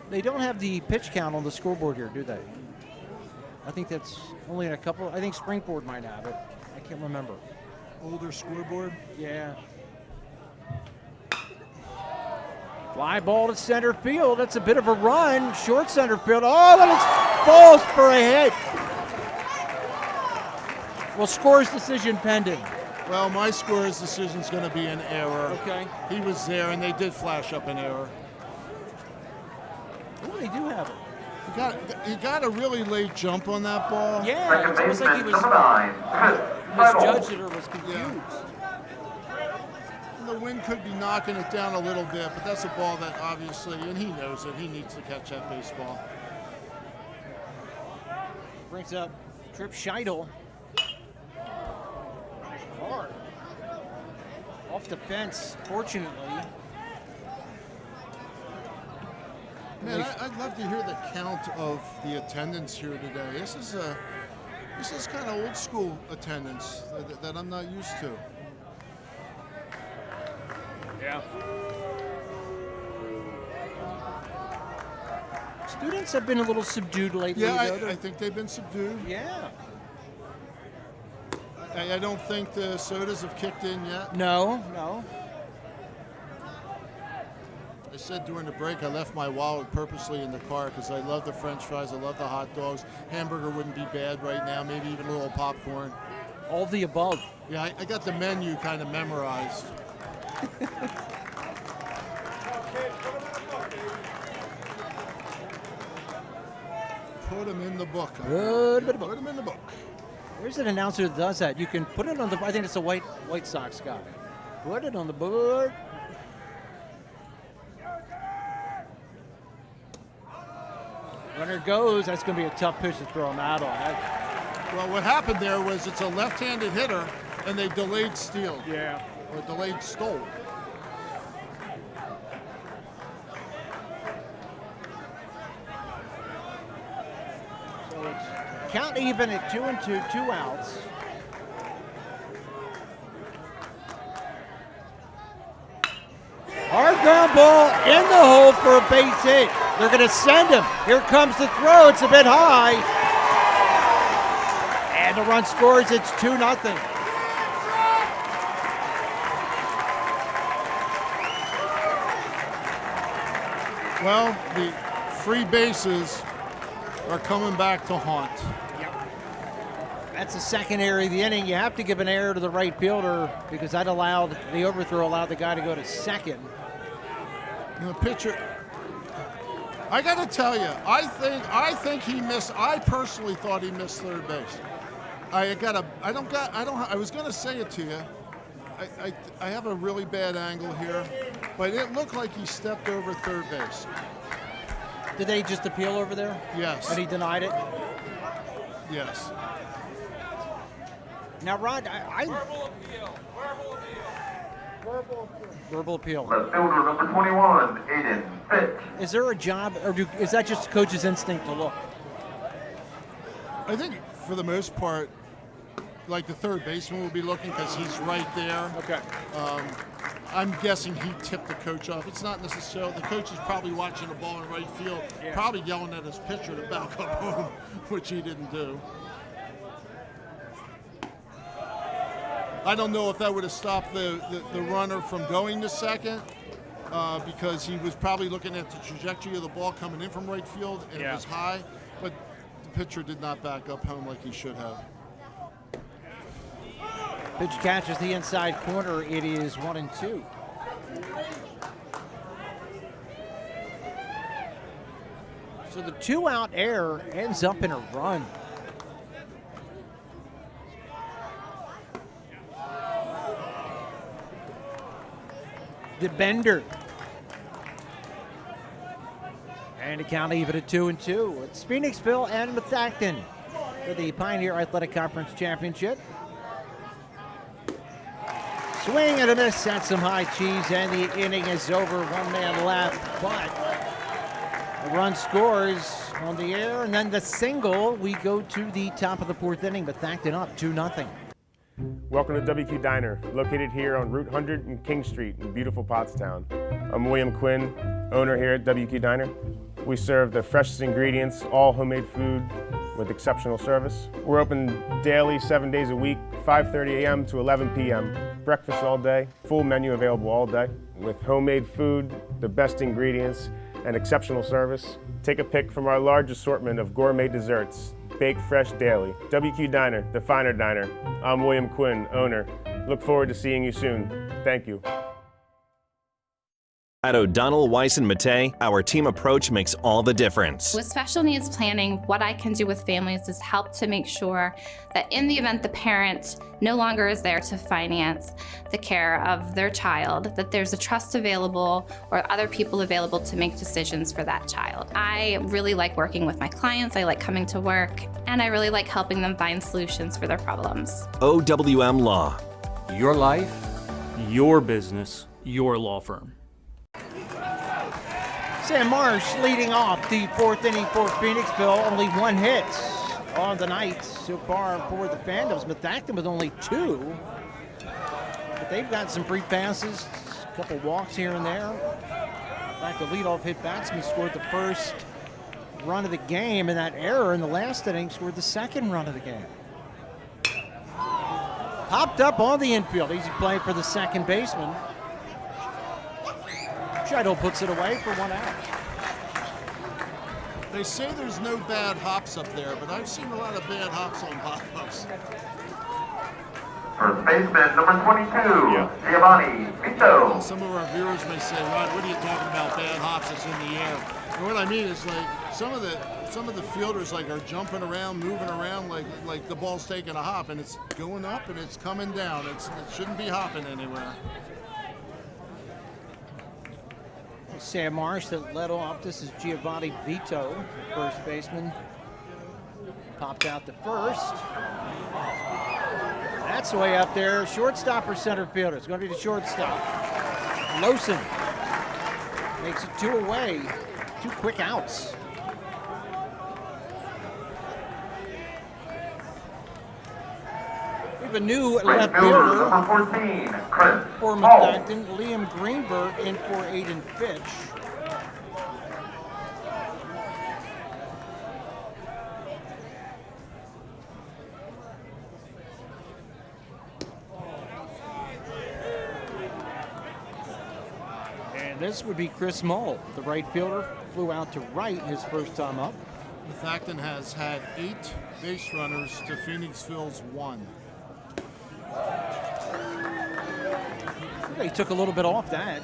They don't have the pitch count on the scoreboard here, do they? I think that's only in a couple. I think Springboard might have it. I can't remember. Older scoreboard? Yeah. Fly ball to center field. That's a bit of a run. Short center field. Oh, and it falls for a hit. Well, score's decision pending. Well, my score's decision is going to be an error. Okay. He was there, and they did flash up an error. Oh, they do have it. He got a really late jump on that ball. Yeah, it's almost like he was misjudged it or was confused. Yeah. The wind could be knocking it down a little bit, but that's a ball that obviously, and he knows it, he needs to catch that baseball. Brings up Trip Scheidel. Hard. Off the fence, fortunately. Man, I'd love to hear the count of the attendance here today. This is kind of old school attendance that I'm not used to. Yeah. Students have been a little subdued lately. Yeah, though. I think they've been subdued. Yeah. I don't think the sodas have kicked in yet. No. I said during the break I left my wallet purposely in the car because I love the French fries, I love the hot dogs. Hamburger wouldn't be bad right now, maybe even a little popcorn. All the above. Yeah, I got the menu kind of memorized. Put them in the book. Put them in the book. There's an announcer that does that. You can put it on the. I think it's a White Sox guy. Put it on the board. Runner goes. That's going to be a tough pitch to throw him out on. Well, what happened there was it's a left-handed hitter, and they delayed steal. Yeah. Or delayed stole. So it's count even at 2-2, 2 outs. Hard ground ball in the hole for a base hit. They're going to send him. Here comes the throw. It's a bit high. And the run scores. It's 2-0. Well, the free bases are coming back to haunt. That's the second error of the inning. You have to give an error to the right fielder because that allowed the overthrow allowed the guy to go to second. And the pitcher, I got to tell you, I think he missed. I personally thought he missed third base. I was going to say it to you. I have a really bad angle here, but it looked like he stepped over third base. Did they just appeal over there? Yes. And he denied it? Yes. Now, Rod, Verbal appeal. Left fielder number 21, Aiden Fitch. Is there a job, or is that just the coach's instinct to look? I think for the most part, like the third baseman will be looking because he's right there. Okay. I'm guessing he tipped the coach off. It's not necessarily, the coach is probably watching the ball in right field, probably yelling at his pitcher to back up home, which he didn't do. I don't know if that would have stopped the runner from going to second because he was probably looking at the trajectory of the ball coming in from right field and it was high, but the pitcher did not back up home like he should have. Pitch catches the inside corner. It is 1-2. So the 2-out error ends up in a run. The Bender. And the count even at 2-2. It's Phoenixville and Methacton for the Pioneer Athletic Conference Championship. Swing and a miss at some high cheese, and the inning is over. One man left, but a run scores on the air, and then the single. We go to the top of the fourth inning. Methacton up 2-0. Welcome to WQ Diner, located here on Route 100 and King Street in beautiful Pottstown. I'm William Quinn, owner here at WQ Diner. We serve the freshest ingredients, all homemade food with exceptional service. We're open daily, 7 days a week, 5:30 a.m. to 11 p.m. Breakfast all day, full menu available all day with homemade food, the best ingredients, and exceptional service. Take a pick from our large assortment of gourmet desserts, baked fresh daily. WQ Diner, the finer diner. I'm William Quinn, owner. Look forward to seeing you soon. Thank you. At O'Donnell, Weiss & Mattei, our team approach makes all the difference. With special needs planning, what I can do with families is help to make sure that in the event the parent no longer is there to finance the care of their child, that there's a trust available or other people available to make decisions for that child. I really like working with my clients, I like coming to work, and I really like helping them find solutions for their problems. OWM Law. Your life, your business, your law firm. Sam Marsh leading off the fourth inning for Phoenixville. Only one hit on the night so far for the Phantoms. Methacton with only 2. But they've got some free passes, a couple walks here and there. In fact, the leadoff hit batsman scored the first run of the game, and that error in the last inning scored the second run of the game. Popped up on the infield. Easy play for the second baseman. Scheidel puts it away for 1 out. They say there's no bad hops up there, but I've seen a lot of bad hops on pop-ups. First baseman, number 22, Giovanni Vito. Some of our viewers may say, Rod, what are you talking about, bad hops that's in the air? And what I mean is, like, some of the fielders like are jumping around, moving around like the ball's taking a hop, and it's going up and it's coming down. It shouldn't be hopping anywhere. Sam Marsh that led off. This is Giovanni Vito, first baseman. Popped out to first. That's way up there. Shortstop or center fielder? It's going to be the shortstop. Lawson makes it 2 away. 2 quick outs. We have a new left fielder number 14, Chris for Methacton. Liam Greenberg in for Aiden Fitch. And this would be Chris Mull, the right fielder, flew out to right his first time up. Methacton has had 8 base runners to Phoenixville's 1. He took a little bit off that.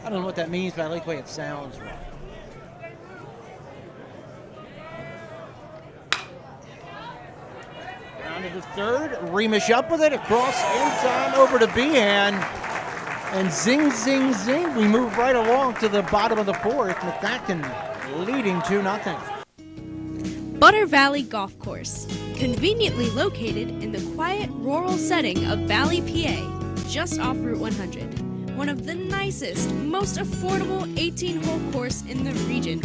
I don't know what that means, but I like the way it sounds. Round to the third, Remish up with it, across in time, over to Behan. And zing, zing, zing, we move right along to the bottom of the fourth. Methacton leading 2-0. Butter Valley Golf Course, conveniently located in the quiet rural setting of Valley, PA, just off Route 100. One of the nicest, most affordable 18-hole course in the region.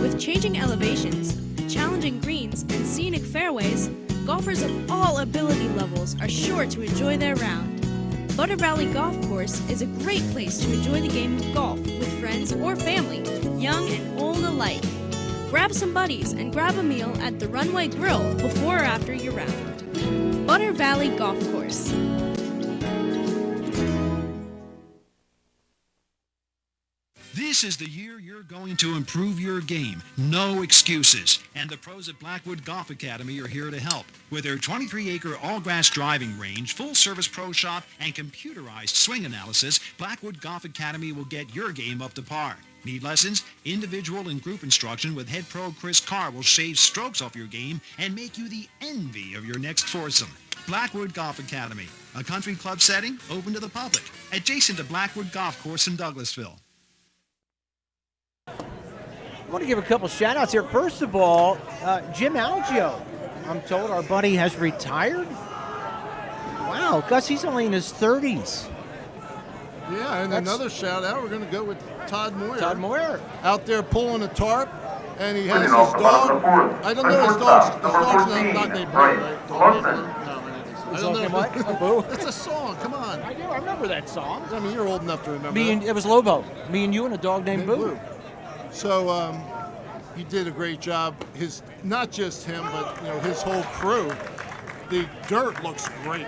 With changing elevations, challenging greens, and scenic fairways, golfers of all ability levels are sure to enjoy their round. Butter Valley Golf Course is a great place to enjoy the game of golf with friends or family, young and old alike. Grab some buddies and grab a meal at the Runway Grill before or after your round. Butter Valley Golf Course. This is the year you're going to improve your game. No excuses. And the pros at Blackwood Golf Academy are here to help. With their 23-acre all-grass driving range, full-service pro shop, and computerized swing analysis, Blackwood Golf Academy will get your game up to par. Need lessons? Individual and group instruction with head pro Chris Carr will shave strokes off your game and make you the envy of your next foursome. Blackwood Golf Academy, a country club setting open to the public, adjacent to Blackwood Golf Course in Douglasville. I want to give a couple shout-outs here. First of all, Jim Algio, I'm told our buddy has retired. Wow, Gus, he's only in his 30s. Yeah, and another shout-out, we're going to go with Todd Moyer. Todd Moyer. Out there pulling a tarp, and he has his dog. I don't know his dog's not named Boo, right? I don't know. What? Boo? It's a song, come on. I do, I remember that song. I mean, you're old enough to remember that. It was Lobo. Me and you and a dog named Boo. So he did a great job. Not just him, but his whole crew. The dirt looks great.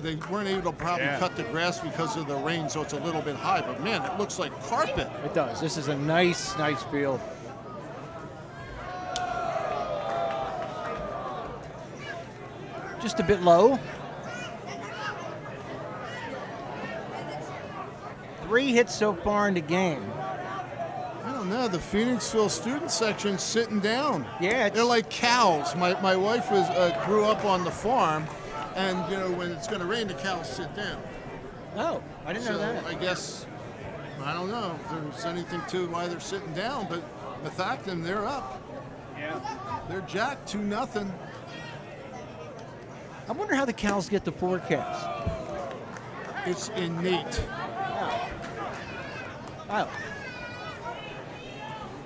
They weren't able to probably cut the grass because of the rain, so it's a little bit high. But man, it looks like carpet. It does. This is a nice field. Just a bit low. 3 hits so far in the game. I don't know. The Phoenixville student section's sitting down. Yeah, they're like cows. My wife grew up on the farm, and when it's going to rain, the cows sit down. Oh, I didn't know that. I guess I don't know if there's anything to why they're sitting down, but Methacton, they're up. Yeah, they're jacked 2-0. I wonder how the cows get the forecast. It's innate. Oh.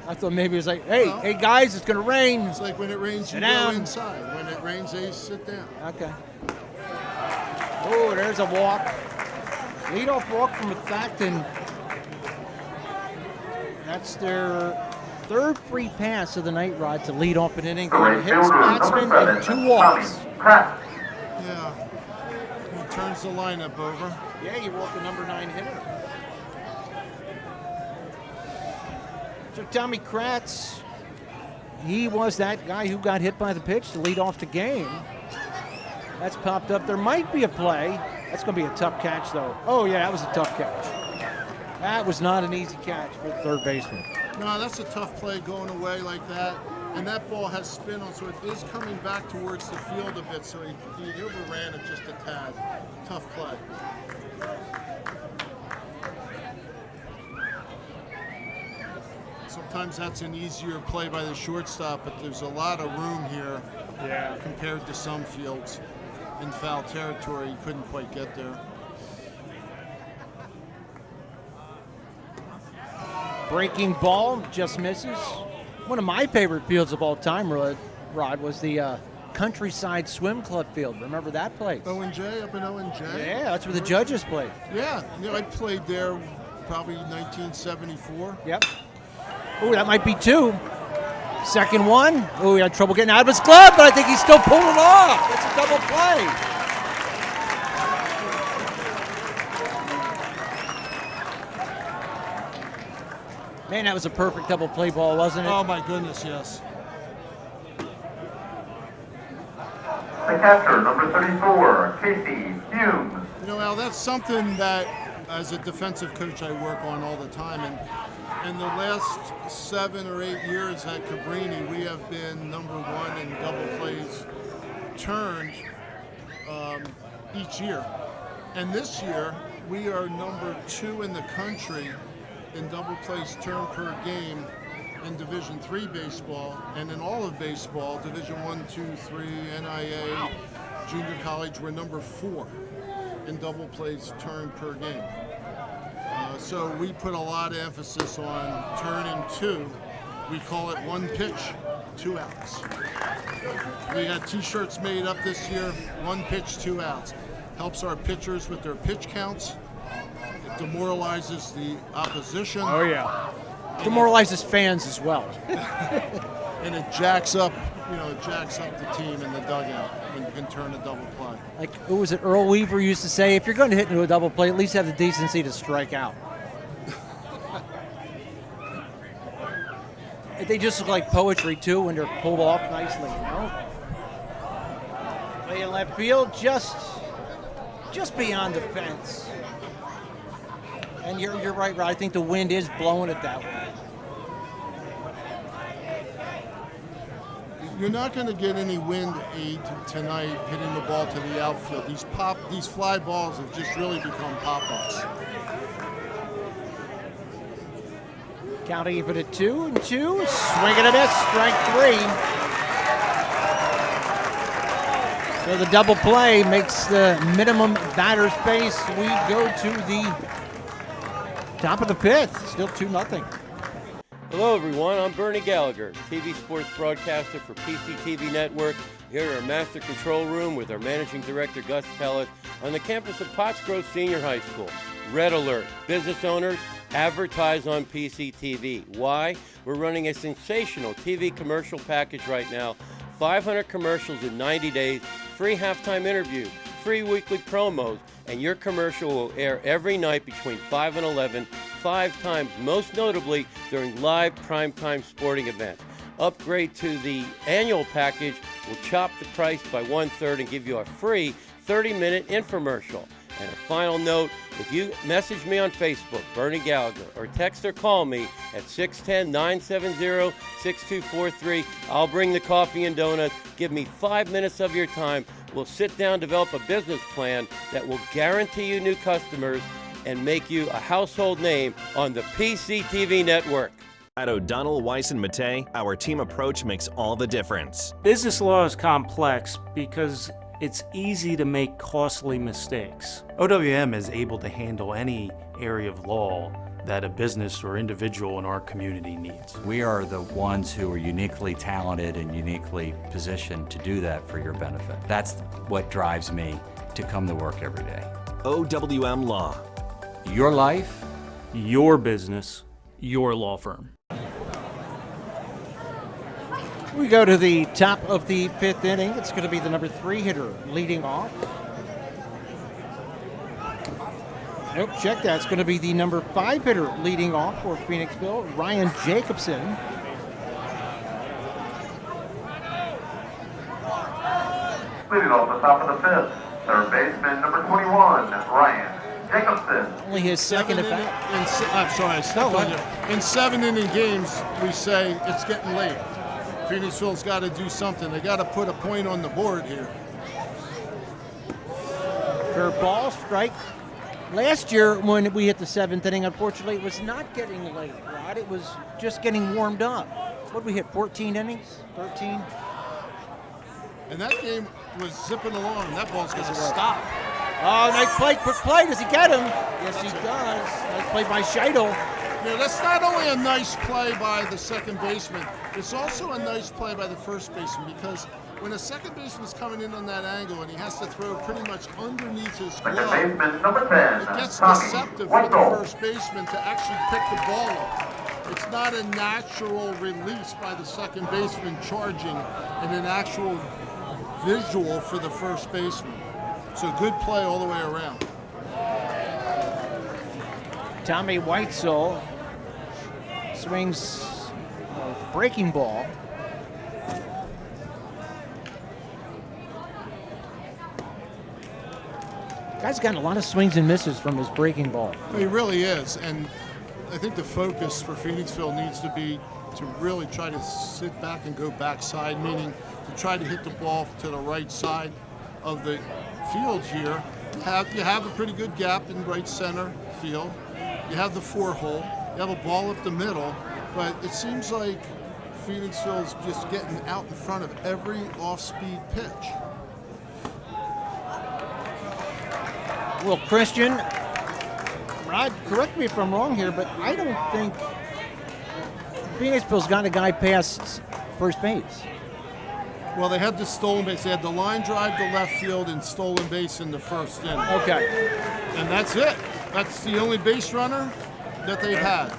I thought maybe it was like, hey guys, it's going to rain. It's like when it rains, you go inside. When it rains, they sit down. Okay. Oh, there's a walk. Leadoff walk from Methacton. That's their 3rd free pass of the night, Rod, to lead off an inning. Hits batsman and 2 walks. Yeah. He turns the lineup over. Yeah, he walked the number 9 hitter. So Tommy Kratz, he was that guy who got hit by the pitch to lead off the game. That's popped up. There might be a play. That's going to be a tough catch, though. Oh, yeah, that was a tough catch. That was not an easy catch for the third baseman. No, that's a tough play going away like that. And that ball has spin on, so it is coming back towards the field a bit, so he overran it just a tad. Tough play. Sometimes that's an easier play by the shortstop, but there's a lot of room here compared to some fields. In foul territory, you couldn't quite get there. Breaking ball, just misses. One of my favorite fields of all time, Rod, was the Countryside Swim Club field. Remember that place? O&J, up in O&J? Yeah, that's where the judges played. Yeah, I played there probably 1974. Yep. Oh, that might be 2. Second one. Oh, he had trouble getting out of his glove, but I think he still pulled it off. It's a double play. Man, that was a perfect double play ball, wasn't it? Oh my goodness, yes. The catcher, number 34, Casey Humes. You know, Al, that's something that, as a defensive coach, I work on all the time. And in the last 7 or 8 years at Cabrini, we have been number 1 in double plays turned each year. And this year, we are number 2 in the country in double plays turned per game in Division III baseball, and in all of baseball, Division I, II, III, NIA, junior college, we're number 4 in double plays turned per game. So we put a lot of emphasis on turning 2. We call it 1 pitch, 2 outs. We had t-shirts made up this year, 1 pitch, 2 outs. Helps our pitchers with their pitch counts. It demoralizes the opposition. Oh, yeah. Demoralizes fans as well. And it jacks up, the team in the dugout when you can turn a double play. Like, who was it, Earl Weaver used to say, if you're going to hit into a double play, at least have the decency to strike out. They just look like poetry, too, when they're pulled off nicely, you know? Play in left field, just beyond the fence. And you're right, Rod. I think the wind is blowing it that way. You're not going to get any wind aid tonight hitting the ball to the outfield. These fly balls have just really become pop-ups. Counting for the 2-2. Swing and a miss. Strike 3. So the double play makes the minimum batter's base. We go to the top of the 5th. Still 2-0. Hello, everyone. I'm Bernie Gallagher, TV sports broadcaster for PCTV Network, here in our master control room with our managing director, Gus Pellet, on the campus of Potts Grove Senior High School. Red alert. Business owners, advertise on PCTV. Why? We're running a sensational TV commercial package right now. 500 commercials in 90 days, free halftime interviews, free weekly promos, and your commercial will air every night between 5 and 11, 5 times, most notably during live primetime sporting events. Upgrade to the annual package will chop the price by 1/3 and give you a free 30-minute infomercial. And a final note, if you message me on Facebook, Bernie Gallagher, or text or call me at 610-970-6243, I'll bring the coffee and donuts. Give me 5 minutes of your time. We'll sit down, develop a business plan that will guarantee you new customers and make you a household name on the PCTV network. At O'Donnell, Weiss & Mattei, our team approach makes all the difference. Business law is complex because it's easy to make costly mistakes. OWM is able to handle any area of law that a business or individual in our community needs. We are the ones who are uniquely talented and uniquely positioned to do that for your benefit. That's what drives me to come to work every day. OWM Law. Your life, your business, your law firm. We go to the top of the 5th inning. It's going to be the number 3 hitter leading off. Nope, check that. It's going to be the number 5 hitter leading off for Phoenixville, Ryan Jacobson. Leading off the top of the 5th, third baseman, number 21, Ryan Jacobson. Only his second at bat. I'm sorry, I stepped on you. In 7-inning games, we say it's getting late. Phoenixville's got to do something. They got to put a point on the board here. Curveball, strike. Last year, when we hit the 7th inning, unfortunately, it was not getting late, Rod. It was just getting warmed up. What did we hit, 14 innings? 13? And that game was zipping along. That ball's going to stop. Oh, nice play, quick play. Does he get him? Yes, he does. Nice play by Scheidel. Yeah, that's not only a nice play by the second baseman, it's also a nice play by the first baseman, because when a second baseman's coming in on that angle and he has to throw pretty much underneath his glove, it gets deceptive for the first baseman to actually pick the ball up. It's not a natural release by the second baseman charging and an actual visual for the first baseman. So good play all the way around. Tommy Weitzel swings breaking ball. Guy's gotten a lot of swings and misses from his breaking ball. He really is, and I think the focus for Phoenixville needs to be to really try to sit back and go backside, meaning to try to hit the ball to the right side of the field here. You have a pretty good gap in right center field. You have the 4-hole. You have a ball up the middle, but it seems like Phoenixville's just getting out in front of every off-speed pitch. Well, Christian, Rod, correct me if I'm wrong here, but I don't think Phoenixville's got a guy past first base. Well, they had the stolen base. They had the line drive to left field and stolen base in the first inning. Okay. And that's it. That's the only base runner that they've had.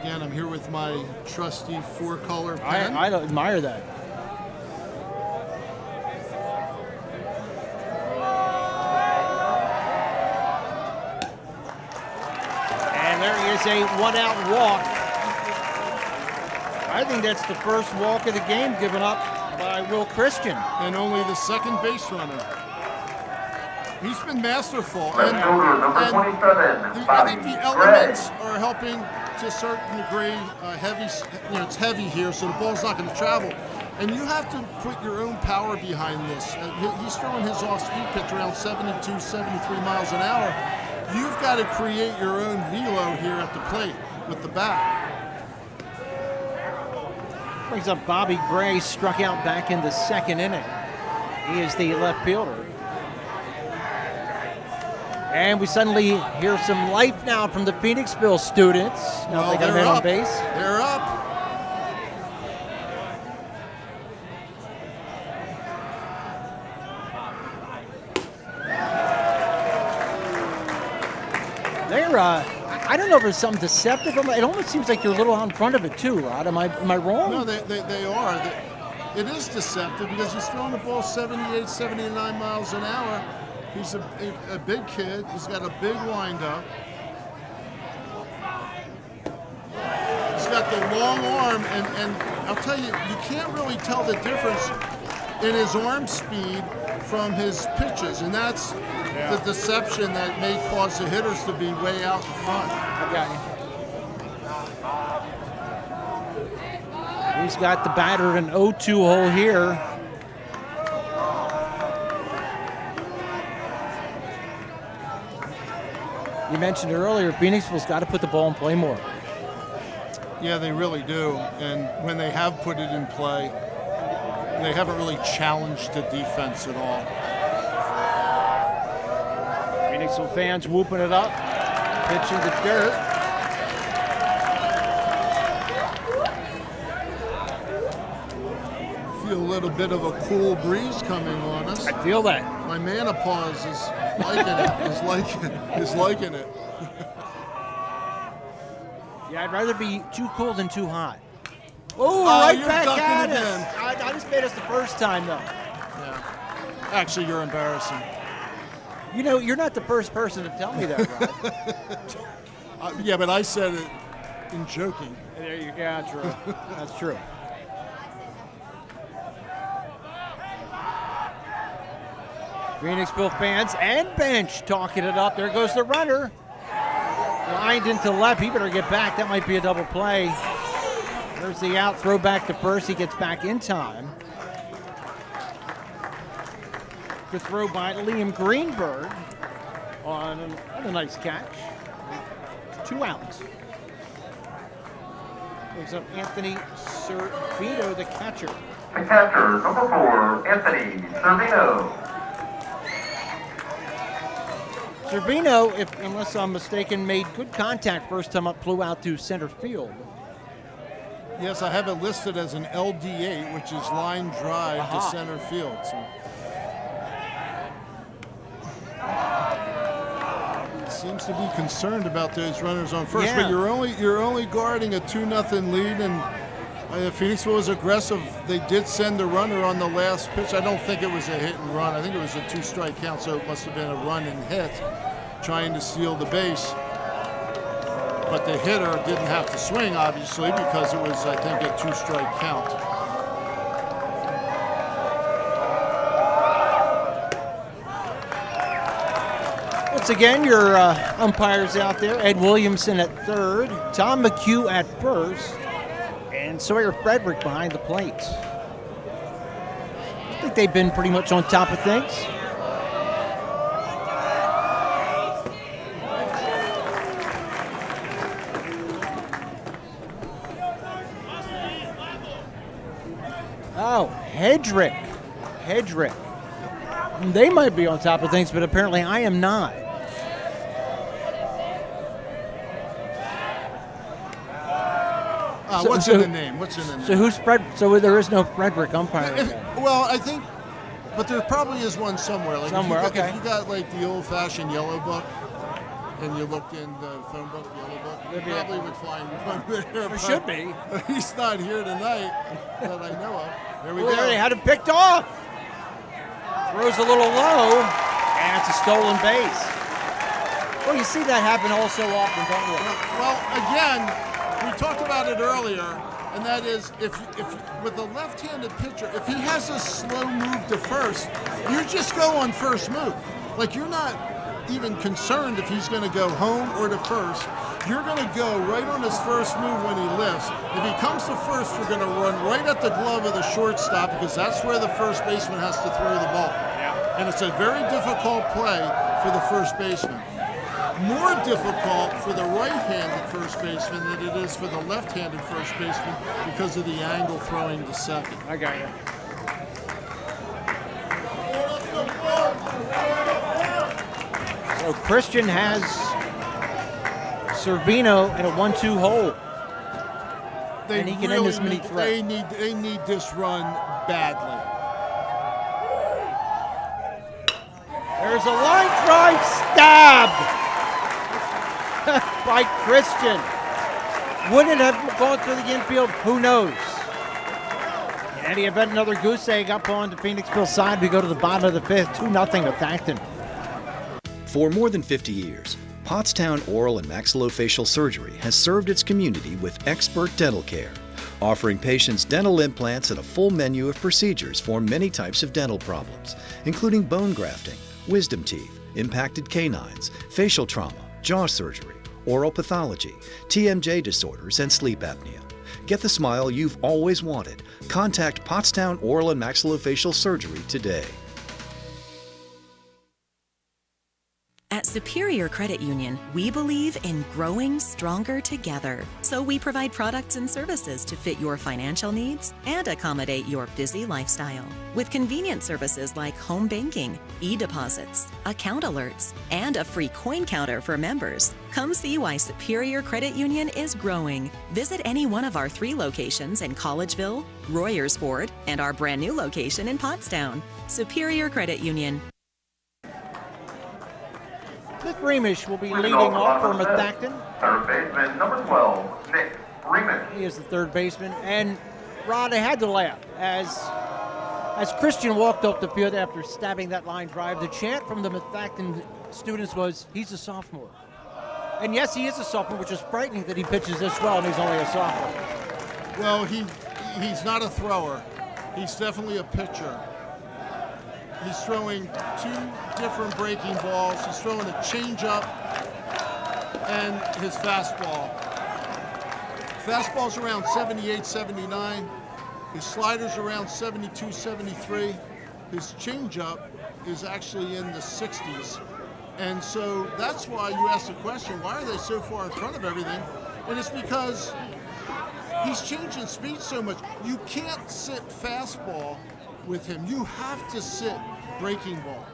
Again, I'm here with my trusty 4-color pen. I admire that. And there is a 1-out walk. I think that's the first walk of the game given up by Will Christian. And only the second base runner. He's been masterful. Left fielder, number 27, I think the elements are helping to a certain degree. Heavy, it's heavy here, so the ball's not going to travel. And you have to put your own power behind this. He's throwing his off-speed pitch around 72, 73 miles an hour. You've got to create your own velo here at the plate with the bat. Brings up Bobby Gray, struck out back in the second inning. He is the left fielder. And we suddenly hear some life now from the Phoenixville students. Now they got a man on base. They're up. They're, I don't know if there's something deceptive. It almost seems like you're a little out in front of it too, Rod. Am I wrong? No, they are. It is deceptive because he's throwing the ball 78, 79 miles an hour. He's a big kid. He's got a big windup. He's got the long arm, and I'll tell you, you can't really tell the difference in his arm speed from his pitches, and that's the deception that may cause the hitters to be way out in front. Okay. He's got the batter at an 0-2 hole here. You mentioned earlier, Phoenixville's got to put the ball in play more. Yeah, they really do. And when they have put it in play, they haven't really challenged the defense at all. Phoenixville fans whooping it up, pitching the dirt. Feel a little bit of a cool breeze coming on us. I feel that. My menopause is liking it. Is liking it. Yeah, I'd rather be too cold than too hot. Oh, right you're back ducking at again. us. I just made us the first time, though. Yeah. Actually, you're embarrassing. You know, you're not the first person to tell me that, Rod. Yeah, but I said it in joking. There you go. True. That's true. Phoenixville fans and bench talking it up. There goes the runner. Lined into left. He better get back. That might be a double play. There's the out. Throw back to first. He gets back in time. The throw by Liam Greenberg on a nice catch. 2 outs. Brings up Anthony Servino, the catcher. The catcher, number 4, Anthony Servino. Servino, unless I'm mistaken, made good contact first time up, flew out to center field. Yes, I have it listed as an LD8, which is line drive to center field. So. Seems to be concerned about those runners on first, but you're only guarding a 2-0 lead, and Phoenixville was aggressive. They did send the runner on the last pitch. I don't think it was a hit and run. I think it was a 2-strike count, so it must have been a run and hit, trying to steal the base. but the hitter didn't have to swing, obviously, because it was, I think, a 2-strike count. Once again, your umpires out there, Ed Williamson at third, Tom McHugh at first, and Sawyer Frederick behind the plate. I think they've been pretty much on top of things. Oh, Hedrick. They might be on top of things, but apparently I am not. What's in the name? So who's Fred? So there is no Frederick umpire. Well, I think, but there probably is one somewhere. Like Somewhere, if you got, okay. If you got like the old-fashioned yellow book, and you looked in the phone book, yellow book, you probably would find one there. There should be. He's not here tonight that I know of. There we Ooh, go. There he had it picked off. Throws a little low, and it's a stolen base. Well, you see that happen all so often, don't you? Well, again, we talked about it earlier, and that is if with a left-handed pitcher, if he has a slow move to first, you just go on first move. Like, you're not even concerned if he's going to go home or to first. You're going to go right on his first move when he lifts. If he comes to first, you're going to run right at the glove of the shortstop, because that's where the first baseman has to throw the ball. And it's a very difficult play for the first baseman. More difficult for the right-handed first baseman than it is for the left-handed first baseman because of the angle throwing to second. I got you. So Christian has Servino in a 1-2 hole. And he can end this mini threat. They need this run badly. There's a line drive stabbed by Christian. Would it have gone through the infield? Who knows? In any event, another goose egg up on the Phoenixville side. We go to the bottom of the fifth, 2-0 Methacton. For more than 50 years, Pottstown Oral and Maxillofacial Surgery has served its community with expert dental care, offering patients dental implants and a full menu of procedures for many types of dental problems, including bone grafting, wisdom teeth, impacted canines, facial trauma, jaw surgery, oral pathology, TMJ disorders, and sleep apnea. Get the smile you've always wanted. Contact Pottstown Oral and Maxillofacial Surgery today. At Superior Credit Union, we believe in growing stronger together. So we provide products and services to fit your financial needs and accommodate your busy lifestyle. With convenient services like home banking, e-deposits, account alerts, and a free coin counter for members. Come see why Superior Credit Union is growing. Visit any one of our 3 locations in Collegeville, Royersford, and our brand new location in Pottstown. Superior Credit Union. Nick Remish will be leading off for Methacton. Third baseman, number 12, Nick Remish. He is the third baseman. And, Rod, I had to laugh. As Christian walked up the field after stabbing that line drive, the chant from the Methacton students was, he's a sophomore. And yes, he is a sophomore, which is frightening that he pitches this well and he's only a sophomore. Well, he's not a thrower. He's definitely a pitcher. He's throwing 2 different breaking balls. He's throwing a changeup and his fastball. Fastball's around 78, 79. His slider's around 72, 73. His changeup is actually in the 60s. And so that's why you asked the question, why are they so far in front of everything? And it's because he's changing speed so much. You can't sit fastball with him. You have to sit breaking ball.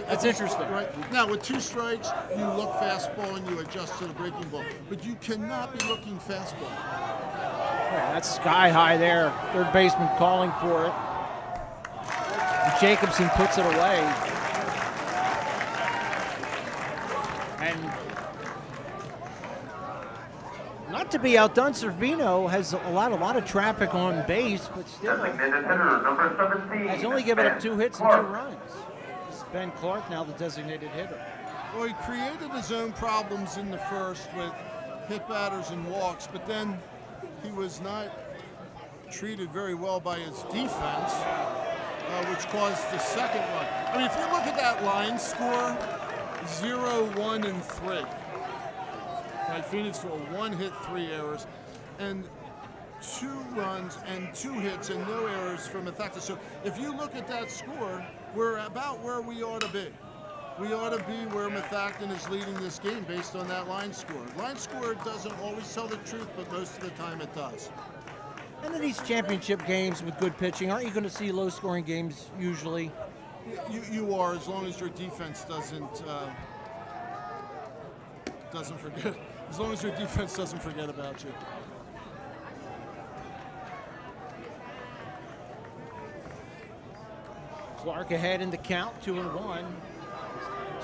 That's interesting. Right? Now, with 2 strikes, you look fastball and you adjust to the breaking ball. But you cannot be looking fastball. Yeah, that's sky high there. Third baseman calling for it. And Jacobson puts it away. And not to be outdone, Servino has allowed a lot of traffic on base, but still Designated hitter, number 17. has only given up 2 hits and 2 Clark. runs. It's Ben Clark now the designated hitter. Well, he created his own problems in the first with hit batters and walks, but then he was not treated very well by his defense, which caused the second run. I mean, if you look at that line score, 0, 1, and 3. Right, Phoenixville, 1 hit, 3 errors, and 2 runs and 2 hits and no errors from Methacton. So if you look at that score, we're about where we ought to be. We ought to be where Methacton is leading this game based on that line score. Line score doesn't always tell the truth, but most of the time it does. And in these championship games with good pitching, aren't you going to see low-scoring games usually? You are, as long as your defense doesn't forget. As long as your defense doesn't forget about you. Clark ahead in the count, 2-1.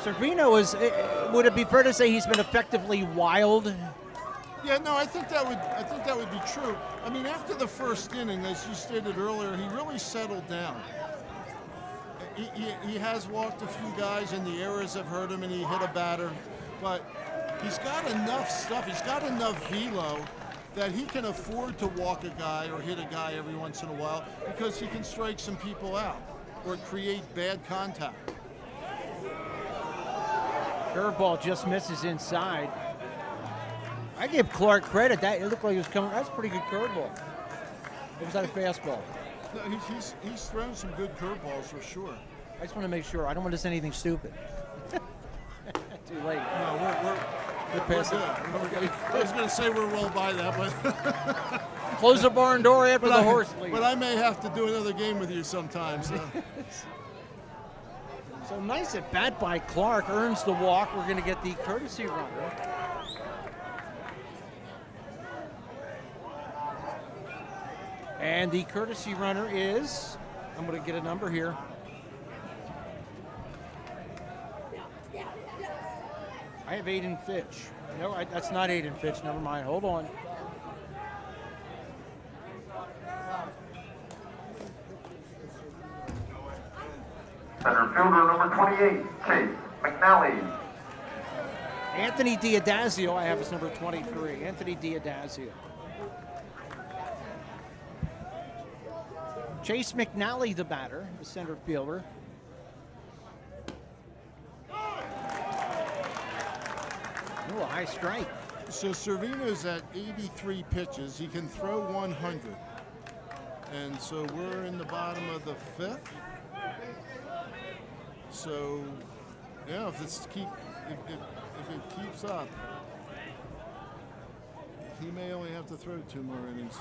Servino would it be fair to say he's been effectively wild? Yeah, no, I think that would be true. I mean, after the first inning, as you stated earlier, he really settled down. He has walked a few guys, and the errors have hurt him, and he hit a batter. But he's got enough stuff. He's got enough velo that he can afford to walk a guy or hit a guy every once in a while because he can strike some people out or create bad contact. Curveball just misses inside. I give Clark credit. It looked like he was coming. That's a pretty good curveball. Or was that a fastball? No, he's thrown some good curveballs for sure. I just want to make sure. I don't want to say anything stupid. Too late. No, we're good. I was going to say we're well by that, but close the barn door after the horse leaves. But I may have to do another game with you sometime. So nice at bat by Clark, earns the walk. We're going to get the courtesy runner. And the courtesy runner is, I'm going to get a number here. I have Aiden Fitch. No, that's not Aiden Fitch. Never mind. Hold on. Center fielder number 28, Chase McNally. Anthony Diadazio, I have as number 23. Anthony Diadazio. Chase McNally, the batter, the center fielder. Oh, a high strike. So Servino's at 83 pitches. He can throw 100. And so we're in the bottom of the 5th. So, yeah, if it keeps up, he may only have to throw 2 more innings.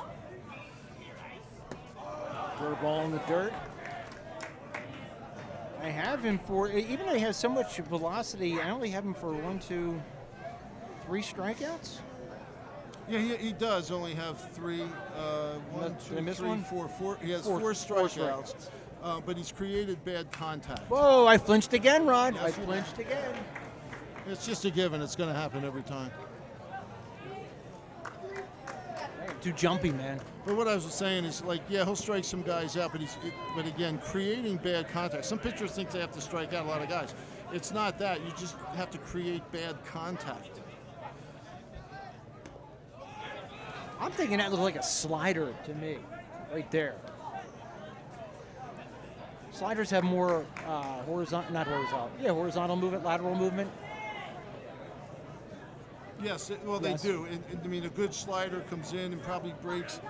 Throw a ball in the dirt. I have him for, even though he has so much velocity, I only have him for 1, 2, 3 strikeouts. Yeah, he does only have 3. 1, 2, 3, 4. He has 4 strikeouts. But he's created bad contact. Whoa, I flinched again, Rod. Yes, I flinched again. It's just a given. It's going to happen every time. Too jumpy, man. But what I was saying is, like, yeah, he'll strike some guys out, but again, creating bad contact. Some pitchers think they have to strike out a lot of guys. It's not that. You just have to create bad contact. I'm thinking that looked like a slider to me, right there. Sliders have more horizontal movement, lateral movement. Yes, they do. I mean, a good slider comes in and probably breaks,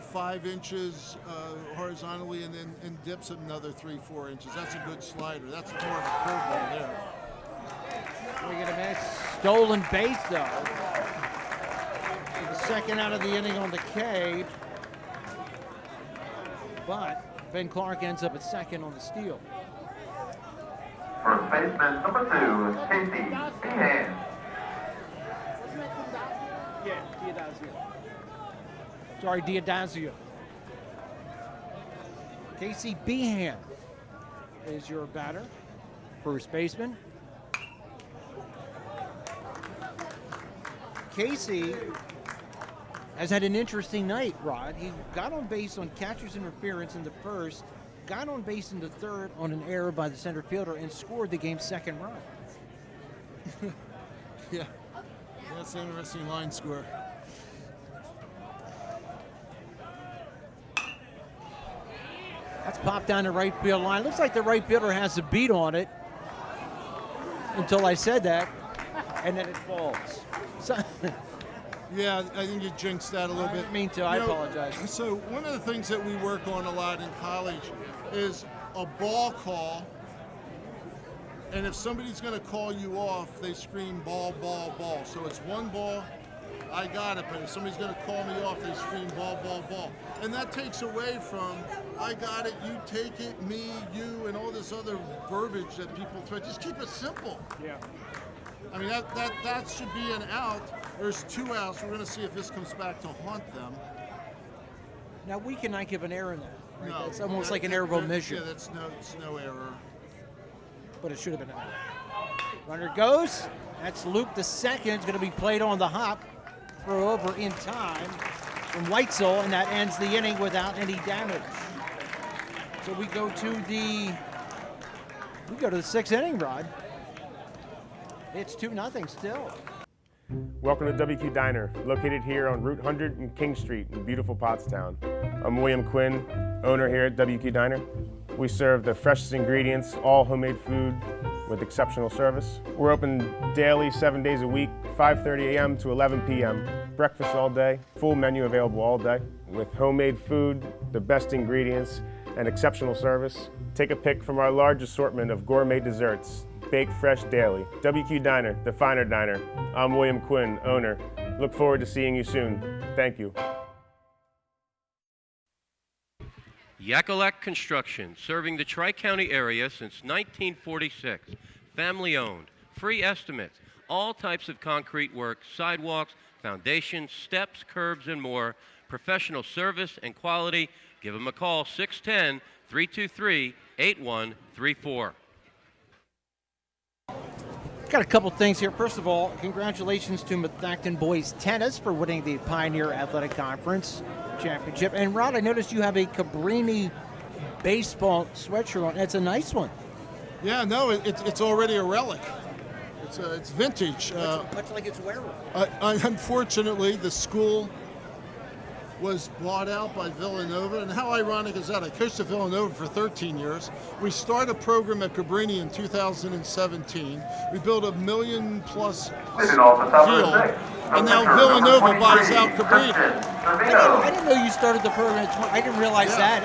5 inches horizontally and then dips it another 3-4 inches. That's a good slider. That's more of a curveball there. We get a nice stolen base, though. The second out of the inning on the K. But Ben Clark ends up at second on the steal. First baseman number 2, Casey Behan. Yeah, Diadazio. Sorry, Diadazio. Casey Behan is your batter. First baseman. Casey has had an interesting night, Rod. He got on base on catcher's interference in the first, got on base in the third on an error by the center fielder, and scored the game's second run. Yeah, that's an interesting line score. That's popped down the right field line. Looks like the right fielder has a beat on it until I said that, and then it falls. So yeah, I think you jinxed that a little bit. I didn't mean to. I apologize. So one of the things that we work on a lot in college is a ball call. And if somebody's going to call you off, they scream ball, ball, ball. So it's one ball, I got it. But if somebody's going to call me off, they scream ball, ball, ball. And that takes away from I got it, you take it, me, you, and all this other verbiage that people throw. Just keep it simple. Yeah. I mean, that should be an out. There's 2 outs. We're going to see if this comes back to haunt them. Now, we cannot give an error in that. Right? No, It's almost like an error of omission. Yeah, it's no error. But it should have been an error. Runner goes. That's Luke the second. It's going to be played on the hop. Throw over in time from Weitzel, and that ends the inning without any damage. So we go to the 6th inning, Rod. It's 2-0 still. Welcome to WQ Diner, located here on Route 100 and King Street in beautiful Pottstown. I'm William Quinn, owner here at WQ Diner. We serve the freshest ingredients, all homemade food with exceptional service. We're open daily, 7 days a week, 5:30 a.m. to 11 p.m. Breakfast all day, full menu available all day with homemade food, the best ingredients, and exceptional service. Take a pick from our large assortment of gourmet desserts, baked fresh daily. WQ Diner, the finer diner. I'm William Quinn, owner. Look forward to seeing you soon. Thank you. Yakalak Construction, serving the Tri-County area since 1946. Family owned, free estimates, all types of concrete work, sidewalks, foundations, steps, curbs, and more. Professional service and quality. Give them a call, 610-323-8134. Got a couple things here. First of all, congratulations to Methacton Boys Tennis for winning the Pioneer Athletic Conference Championship. And Rod, I noticed you have a Cabrini baseball sweatshirt on. It's a nice one. Yeah, no, it's already a relic. It's vintage. Much like its wearer. Unfortunately, the school was bought out by Villanova, and how ironic is that? I coached at Villanova for 13 years. We started a program at Cabrini in 2017. We built $1 million+ field, and now Villanova buys out Cabrini. I didn't know you started the program at 20. I didn't realize that.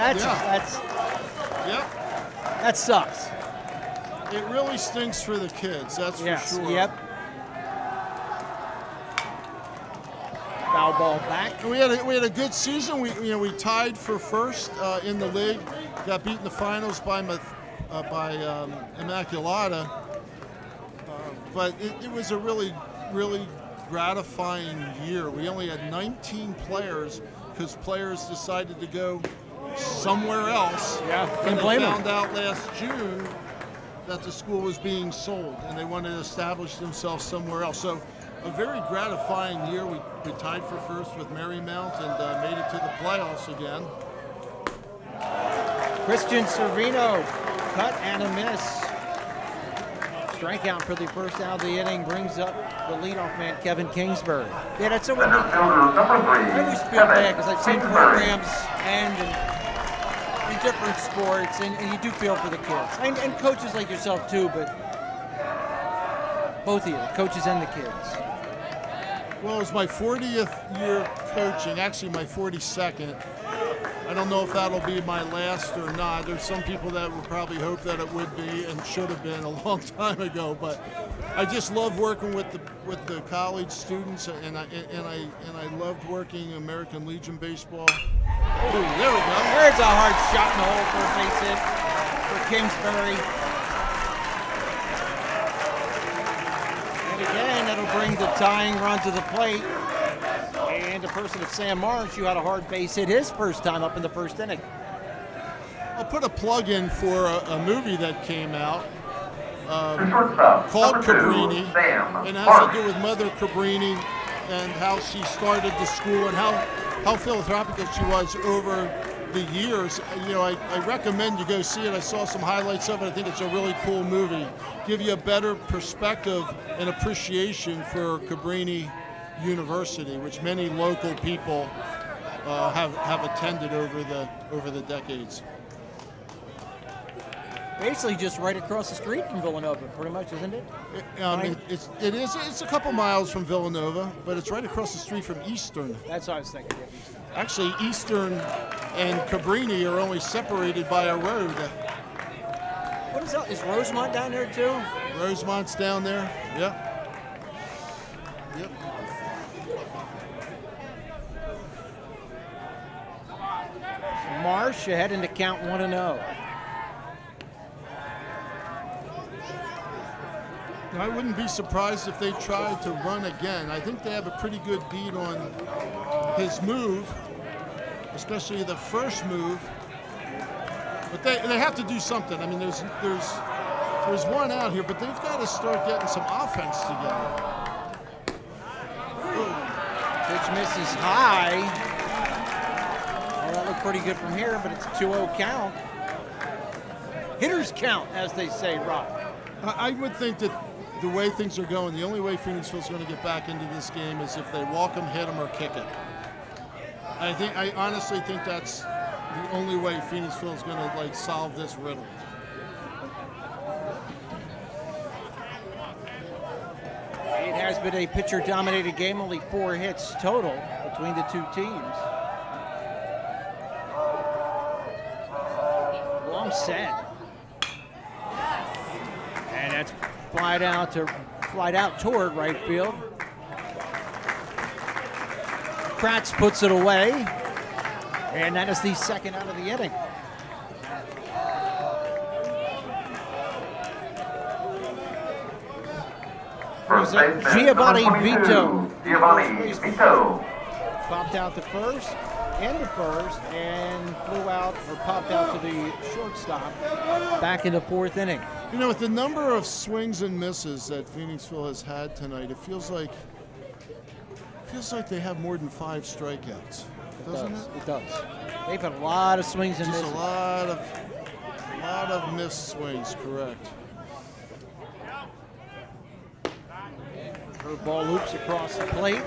That sucks. It really stinks for the kids, that's for sure. Yep. Foul ball back. We had a good season. We tied for first in the league. Got beat in the finals by Immaculata. But it was a really gratifying year. We only had 19 players because players decided to go somewhere else. Yeah, and blame they them. found out last June that the school was being sold, and they wanted to establish themselves somewhere else. So a very gratifying year. We tied for first with Marymount and made it to the playoffs again. Christian Servino, cut and a miss. Strikeout for the first out of the inning brings up the leadoff man, Kevin Kingsbury. Yeah, that's what I always feel bad because I've seen programs end in different sports, and you do feel for the kids. And coaches like yourself too, but both of you, the coaches and the kids. Well, it was my 40th year coaching, actually my 42nd. I don't know if that'll be my last or not. There's some people that would probably hope that it would be and should have been a long time ago. But I just love working with the college students, and I loved working American Legion baseball. Oh, there we go. There's a hard shot in the hole for a base hit for Kingsbury. And again, that'll bring the tying run to the plate. And the person of Sam Marsh, who had a hard base hit his first time up in the first inning. I'll put a plug in for a movie that came out called Cabrini, and it has to do with Mother Cabrini and how she started the school and how philanthropic she was over the years. I recommend you go see it. I saw some highlights of it. I think it's a really cool movie. Give you a better perspective and appreciation for Cabrini University, which many local people have attended over the decades. Basically just right across the street from Villanova, pretty much, isn't it? It's a couple miles from Villanova, but it's right across the street from Eastern. That's what I was thinking. Actually, Eastern and Cabrini are only separated by a road. What is that? Is Rosemont down there too? Rosemont's down there. Yep. Yep. Marsh ahead in the count 1-0. I wouldn't be surprised if they tried to run again. I think they have a pretty good beat on his move, especially the first move. But they have to do something. I mean, there's one out here, but they've got to start getting some offense together. Pitch misses high. Well, that looked pretty good from here, but it's a 2-0 count. Hitters count, as they say, Rob. I would think that the way things are going, the only way Phoenixville's going to get back into this game is if they walk them, hit them, or kick it. I honestly think that's the only way Phoenixville's going to solve this riddle. It has been a pitcher-dominated game, only 4 hits total between the two teams. Long set. And that's flied out toward right field. Kratz puts it away, and that is the second out of the inning. Giovanni Vito. Giovanni Vito. Popped out to first, and flew out, or popped out to the shortstop, back in the 4th inning. With the number of swings and misses that Phoenixville has had tonight, it feels like they have more than 5 strikeouts, doesn't it? It does. They've had a lot of swings and misses. Just a lot of missed swings, correct. Curveball loops across the plate.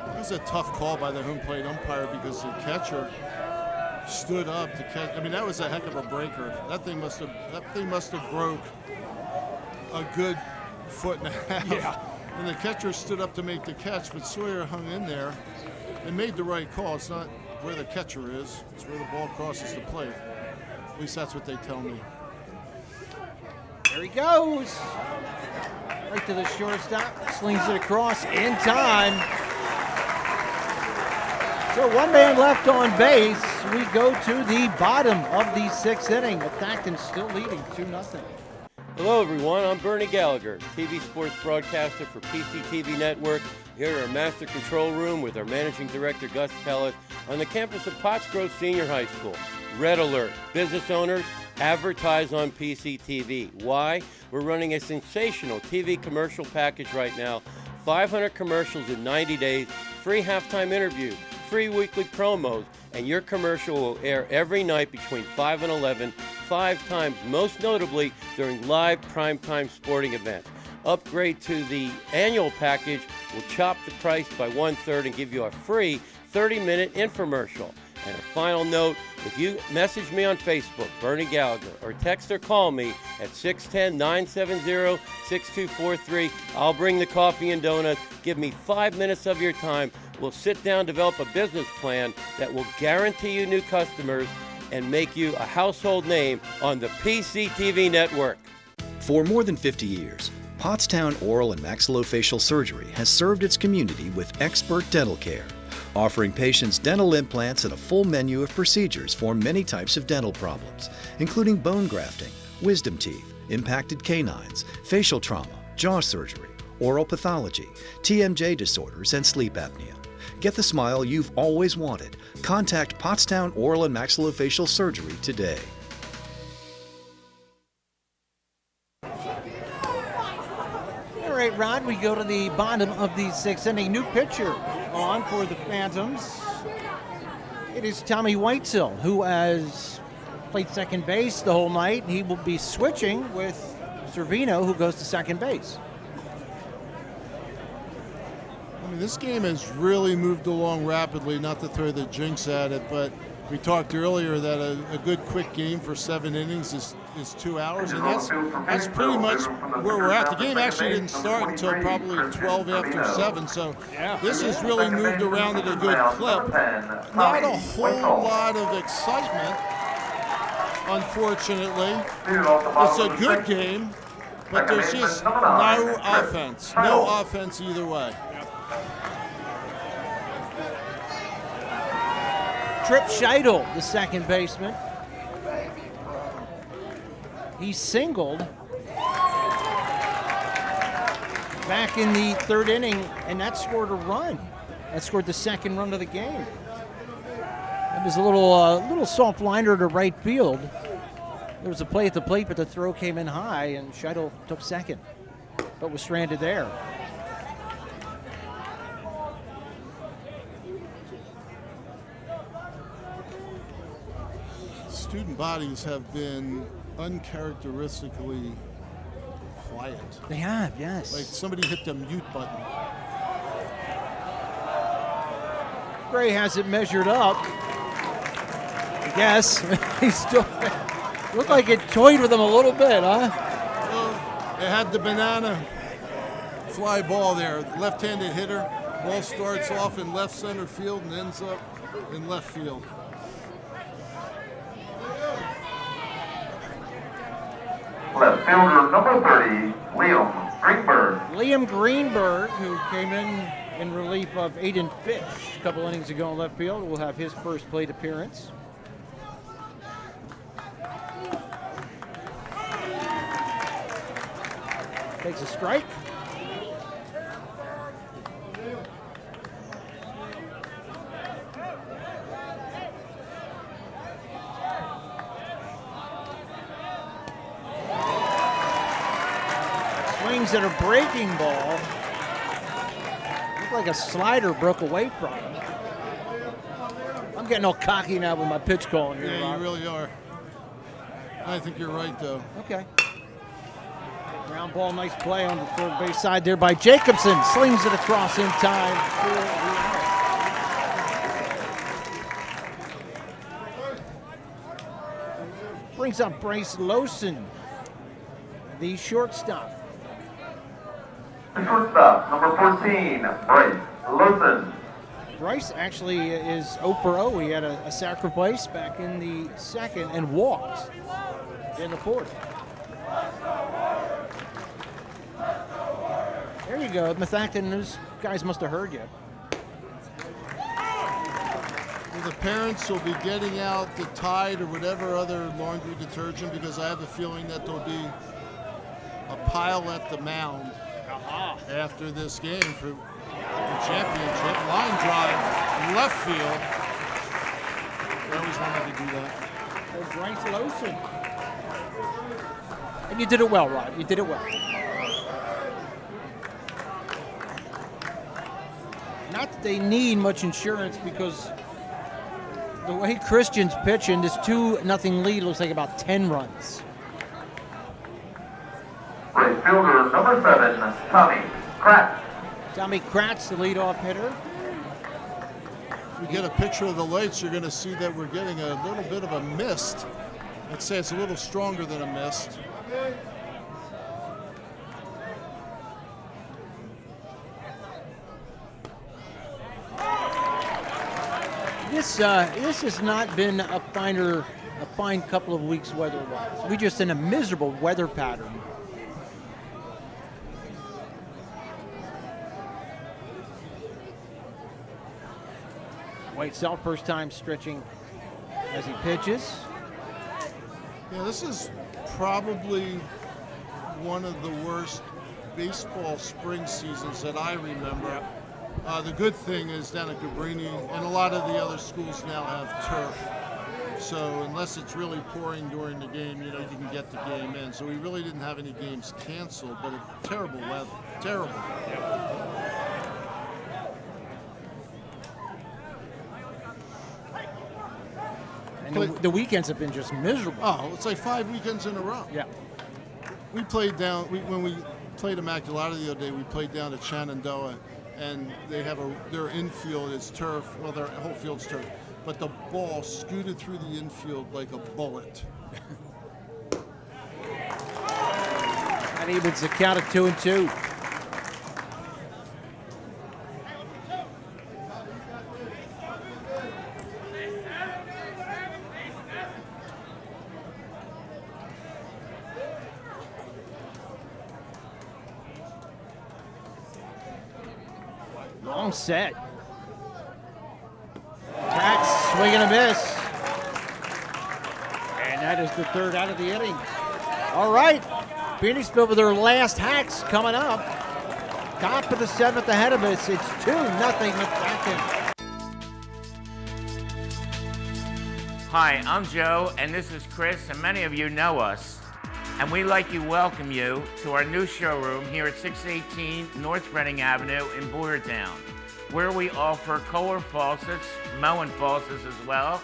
It was a tough call by the home plate umpire because the catcher stood up to catch. I mean, that was a heck of a breaker. That thing must have broke a good 1.5 foot. Yeah. And the catcher stood up to make the catch, but Sawyer hung in there and made the right call. It's not where the catcher is; it's where the ball crosses the plate. At least that's what they tell me. There he goes. Right to the shortstop. Slings it across in time. So 1 man left on base. We go to the bottom of the 6th inning. Methacton still leading 2-0. Hello, everyone. I'm Bernie Gallagher, TV sports broadcaster for PCTV Network, here at our Master Control Room with our Managing Director, Gus Pellet, on the campus of Pottsgrove Senior High School. Red alert. Business owners, advertise on PCTV. Why? We're running a sensational TV commercial package right now. 500 commercials in 90 days, free halftime interview, free weekly promos, and your commercial will air every night between 5 and 11, 5 times, most notably during live primetime sporting events. Upgrade to the annual package will chop the price by 1/3 and give you a free 30-minute infomercial. And a final note, if you message me on Facebook, Bernie Gallagher, or text or call me at 610-970-6243, I'll bring the coffee and donuts. Give me 5 minutes of your time. We'll sit down, develop a business plan that will guarantee you new customers and make you a household name on the PCTV network. For more than 50 years, Pottstown Oral and Maxillofacial Surgery has served its community with expert dental care, offering patients dental implants and a full menu of procedures for many types of dental problems, including bone grafting, wisdom teeth, impacted canines, facial trauma, jaw surgery, oral pathology, TMJ disorders, and sleep apnea. Get the smile you've always wanted. Contact Pottstown Oral and Maxillofacial Surgery today. All right, right, Rod, we go to the bottom of the sixth inning. New pitcher on for the Phantoms. It is Tommy Whitesill, who has played second base the whole night. He will be switching with Servino, who goes to second base. I mean, this game has really moved along rapidly, not to throw the jinx at it, but we talked earlier that a good quick game for 7 innings is 2 hours, and that's pretty much where we're at. The game actually didn't start until probably 12 after 7, so this has really moved around at a good clip. Not a whole lot of excitement, unfortunately. It's a good game, but there's just no offense. No offense either way. Trip Scheidel, the second baseman. He singled back in the third inning, and that scored a run. That scored the second run of the game. It was a little soft liner to right field. There was a play at the plate, but the throw came in high, and Scheidel took second, but was stranded there. Student bodies have been uncharacteristically quiet. They have, yes. Like somebody hit the mute button. Gray has it measured up. I guess. He still looked like it toyed with him a little bit, huh? Well, it had the banana fly ball there. Left-handed hitter. Ball starts off in left center field and ends up in left field. Left fielder number 30, Liam Greenberg. Liam Greenberg, who came in relief of Aiden Fish a couple innings ago in left field, will have his first plate appearance. Takes a strike. Swings at a breaking ball. Looked like a slider broke away from him. I'm getting all cocky now with my pitch calling here. Yeah, you really are. I think you're right, though. Okay. Ground ball, nice play on the third base side there by Jacobson. Slings it across in time for the out. Brings up Bryce Lawson, the shortstop. The shortstop, number 14, Bryce Lawson. Bryce actually is 0 for 0. He had a sacrifice back in the second and walked in the fourth. There you go, Methacton. Those guys must have heard you. The parents will be getting out the Tide or whatever other laundry detergent because I have a feeling that there'll be a pile at the mound after this game for the championship. Line drive, left field. I always wanted to do that. For Bryce Lawson. And you did it well, Rod. You did it well. Not that they need much insurance because the way Christian's pitching, this 2-0 lead looks like about 10 runs. Right fielder number 7, Tommy Kratz. Tommy Kratz, the leadoff hitter. If we get a picture of the lights, you're going to see that we're getting a little bit of a mist. I'd say it's a little stronger than a mist. This has not been a fine couple of weeks weather-wise. We're just in a miserable weather pattern. Whitesell, first time stretching as he pitches. Yeah, this is probably one of the worst baseball spring seasons that I remember. The good thing is down at Cabrini, and a lot of the other schools now have turf. So unless it's really pouring during the game, you can get the game in. So we really didn't have any games canceled, but terrible weather. Terrible. And the weekends have been just miserable. Oh, it's like 5 weekends in a row. Yeah. We played down, when we played Immaculata the other day, we played down at Shenandoah, and they have their infield is turf. Well, their whole field's turf. But the ball scooted through the infield like a bullet. That evens the count of 2-2. Long set. Cracks, swing and a miss. And that is the third out of the inning. All right, Phoenixville with their last hacks coming up. Top of the seventh ahead of us. It's 2-0 Methacton. Hi, I'm Joe, and this is Chris, and many of you know us. And we'd like to welcome you to our new showroom here at 618 North Reading Avenue in Boyertown, where we offer Kohler faucets, Moen faucets as well,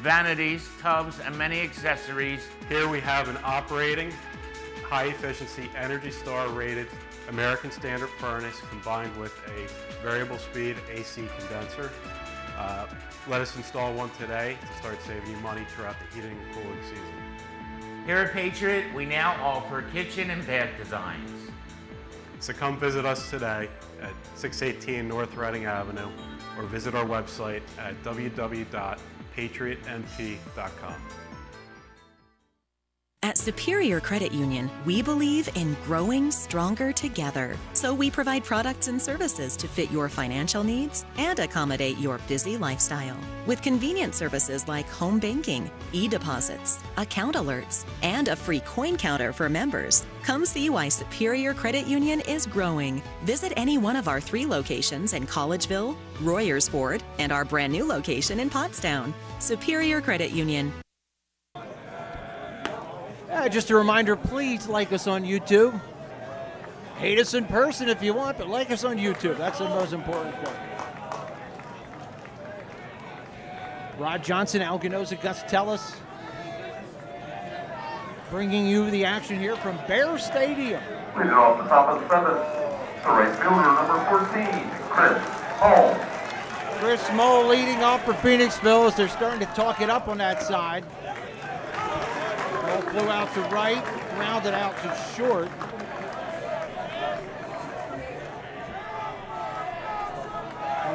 vanities, tubs, and many accessories. Here we have an operating, high-efficiency, Energy Star rated American Standard furnace combined with a variable speed AC condenser. Let us install one today to start saving you money throughout the heating and cooling season. Here at Patriot, we now offer kitchen and bath designs. So come visit us today at 618 North Reading Avenue or visit our website at www.patriotnp.com. At Superior Credit Union, we believe in growing stronger together. So we provide products and services to fit your financial needs and accommodate your busy lifestyle. With convenient services like home banking, e-deposits, account alerts, and a free coin counter for members. Come see why Superior Credit Union is growing. Visit any one of our 3 locations in Collegeville, Royersford, and our brand new location in Pottstown. Superior Credit Union. Just a reminder, please like us on YouTube. Hate us in person if you want, but like us on YouTube. That's the most important thing. Rod Johnson, Alganosa, Gus Tellis, bringing you the action here from Bear Stadium. Leading off the top of the seventh, the right fielder, number 14, Chris Moll. Chris Moll leading off for Phoenixville as they're starting to talk it up on that side. Ball flew out to right, grounded out to short.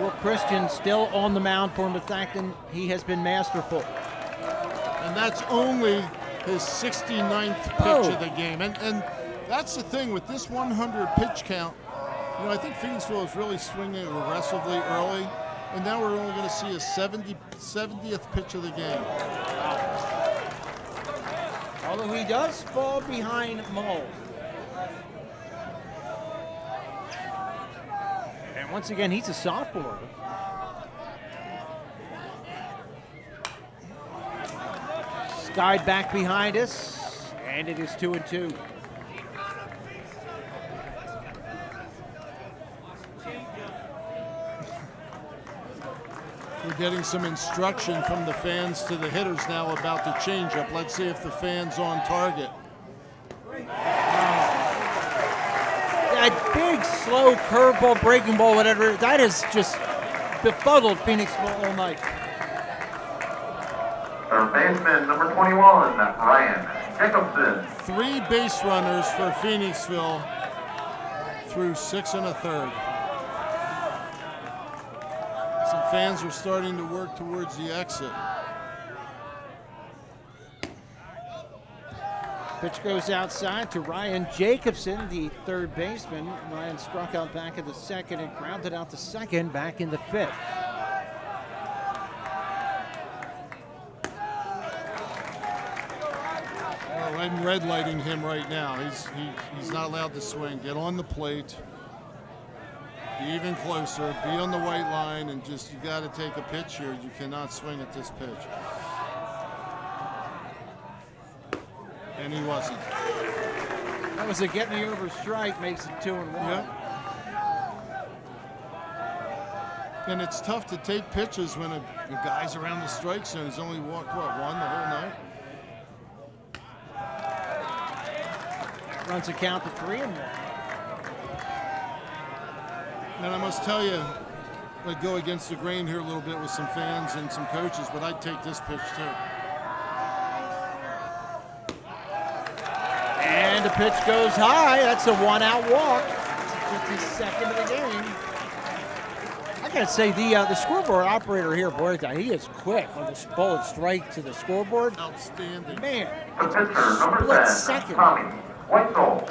Will Christian still on the mound for Methacton. He has been masterful. And that's only his 69th pitch of the game. And that's the thing with this 100 pitch count. I think Phoenixville is really swinging aggressively early. And now we're only going to see his 70th pitch of the game. Although he does fall behind Moll. And once again, he's a sophomore. Skied back behind us, and it is 2-2. We're getting some instruction from the fans to the hitters now about the changeup. Let's see if the fan's on target. That big, slow curveball, breaking ball, whatever, that has just befuddled Phoenixville all night. Third baseman, number 21, Ryan Jacobson. 3 base runners for Phoenixville through 6 1/3. Some fans are starting to work towards the exit. Pitch goes outside to Ryan Jacobson, the third baseman. Ryan struck out back in the second and grounded out the second back in the fifth. I'm red lighting him right now. He's not allowed to swing. Get on the plate. Be even closer. Be on the white line, and you got to take a pitch here. You cannot swing at this pitch. And he wasn't. That was a get me over strike, makes it 2-1. Yeah. And it's tough to take pitches when a guy's around the strike zone. He's only walked, what, one the whole night? Runs a count to 3-1. And I must tell you, I go against the grain here a little bit with some fans and some coaches, but I'd take this pitch too. And the pitch goes high. That's a 1-out walk. It's the 52nd of the game. I gotta say, the scoreboard operator here, boy, he is quick on this bullet strike to the scoreboard. Outstanding. Man, The pitcher, number split 10, second. Tommy Whitesell.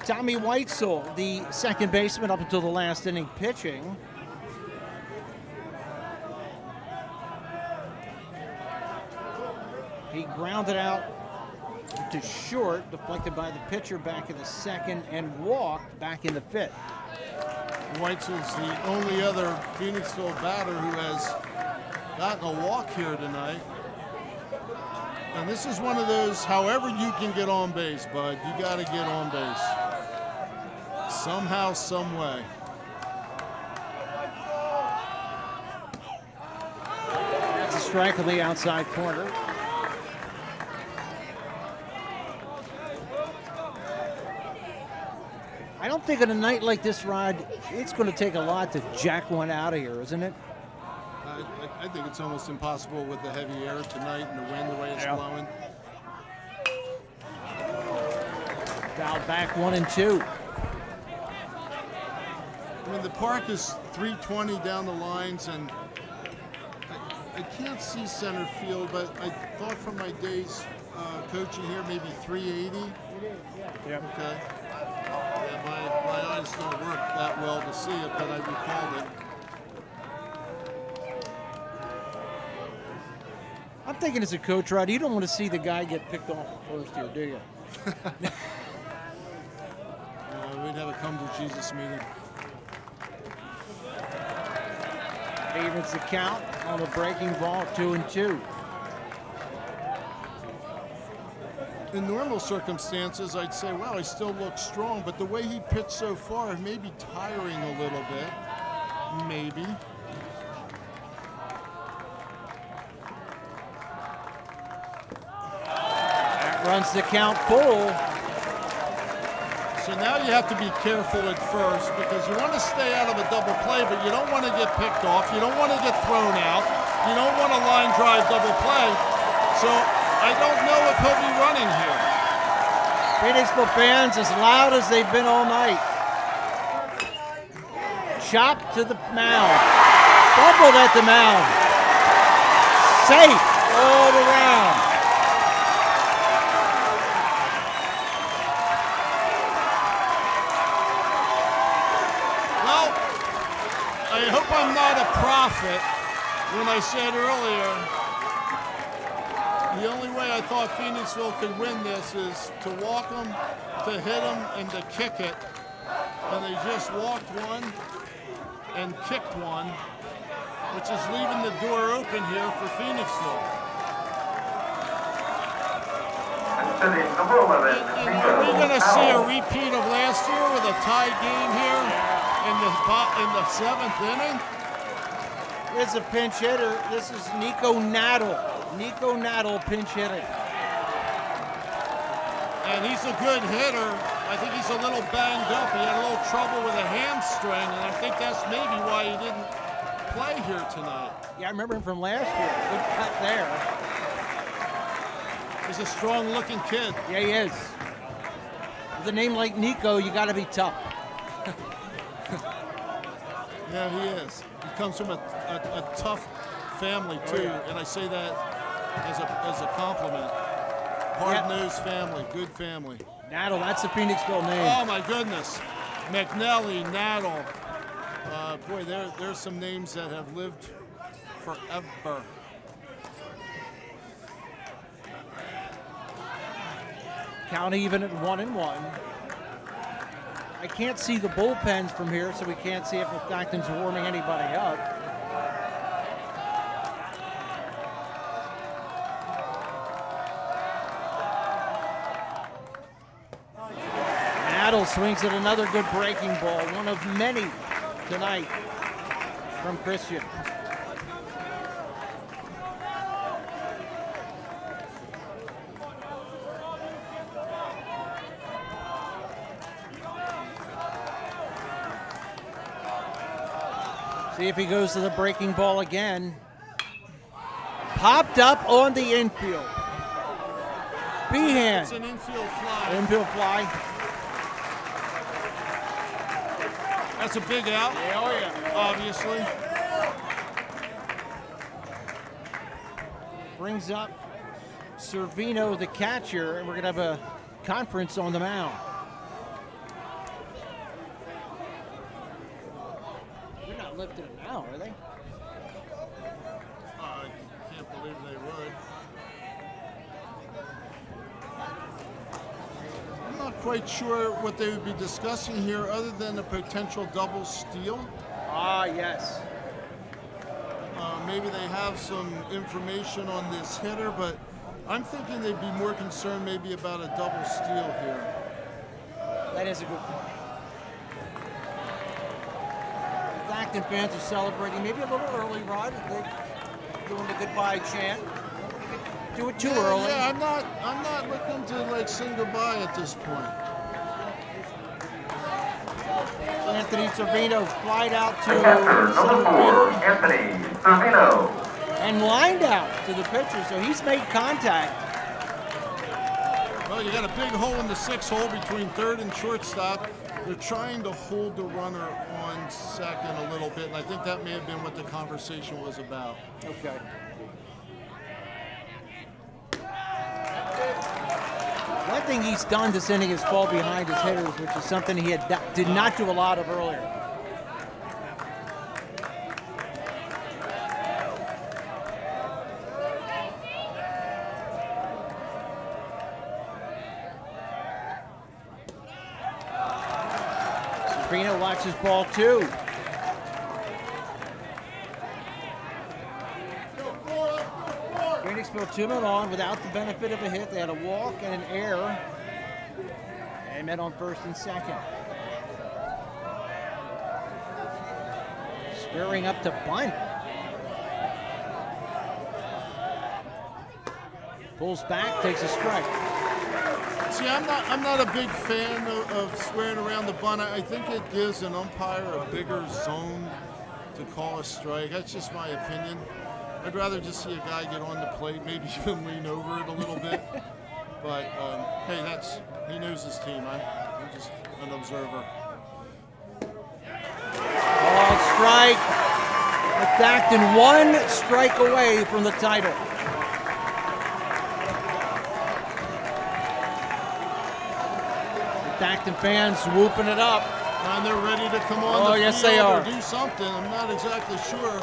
Tommy Whitesell, the second baseman up until the last inning pitching. He grounded out to short, deflected by the pitcher back in the second, and walked back in the fifth. Whitesell's the only other Phoenixville batter who has gotten a walk here tonight. And this is one of those, however you can get on base, bud, you got to get on base. Somehow, some way. That's a strike on the outside corner. I don't think on a night like this, Rod, it's going to take a lot to jack one out of here, isn't it? I think it's almost impossible with the heavy air tonight and the wind the way it's blowing. Foul back 1-2. I mean, the park is 320 down the lines, and I can't see center field, but I thought from my days coaching here, maybe 380. Yeah. Okay. Yeah, my eyes don't work that well to see it, but I recalled it. I'm thinking as a coach, Rod, you don't want to see the guy get picked off at first here, do you? We'd have a come to Jesus meeting. Evens the count on a breaking ball, 2-2. In normal circumstances, I'd say, wow, he still looks strong, but the way he pitched so far may be tiring a little bit. Maybe. That runs the count full. So now you have to be careful at first because you want to stay out of a double play, but you don't want to get picked off. You don't want to get thrown out. You don't want a line drive double play. So I don't know if he'll be running here. Phoenixville fans as loud as they've been all night. Chopped to the mound. Fumbled at the mound. Safe all around. Well, I hope I'm not a prophet when I said earlier the only way I thought Phoenixville could win this is to walk them, to hit them, and to kick it. And they just walked one and kicked one, which is leaving the door open here for Phoenixville. Number 11, And are we going to see a repeat of last year with a tie game here in the seventh inning? It's a pinch hitter. This is Nico Naddle. Nico Naddle pinch hitting. And he's a good hitter. I think he's a little banged up. He had a little trouble with a hamstring, and I think that's maybe why he didn't play here tonight. Yeah, I remember him from last year. Good cut there. He's a strong-looking kid. Yeah, he is. With a name like Nico, you got to be tough. Yeah, he is. He comes from a tough family, too, and I say that as a compliment. Hard-nosed family, good family. Naddle, that's the Phoenixville name. Oh, my goodness. McNelly, Naddle. Boy, there's some names that have lived forever. Count even at 1-1. I can't see the bullpens from here, so we can't see if Methacton's warming anybody up. Waddle swings at another good breaking ball, one of many tonight from Christian. See if he goes to the breaking ball again. Popped up on the infield. Behan. It's an infield fly. Infield fly. That's a big out. Yeah, oh yeah. Obviously. Brings up Servino, the catcher, and we're going to have a conference on the mound. They're not lifting him now, are they? I can't believe they would. I'm not quite sure what they would be discussing here other than a potential double steal. Ah, yes. Maybe they have some information on this hitter, but I'm thinking they'd be more concerned maybe about a double steal here. That is a good point. Methacton fans are celebrating maybe a little early, Rod. They're doing the goodbye chant. Do it too early. Yeah, I'm not looking to sing goodbye at this point. Anthony Servino flied out to Number 4, Anthony Servino. And lined out to the pitcher, so he's made contact. Well, you got a big hole in the 6 hole between third and shortstop. They're trying to hold the runner on second a little bit, and I think that may have been what the conversation was about. Okay. One thing he's done this inning is fall behind his hitters, which is something he did not do a lot of earlier. Servino watches ball 2. Phoenixville 2 men on without the benefit of a hit. They had a walk and an error. And met on first and second. Squaring up to bunt. Pulls back, takes a strike. See, I'm not a big fan of squaring around the bunt. I think it gives an umpire a bigger zone to call a strike. That's just my opinion. I'd rather just see a guy get on the plate, maybe even lean over it a little bit. But hey, he knows his team. I'm just an observer. Called strike. Methacton 1 strike away from the title. Methacton fans whooping it up. And they're ready to come on Oh, the yes, field they are. or do something. I'm not exactly sure.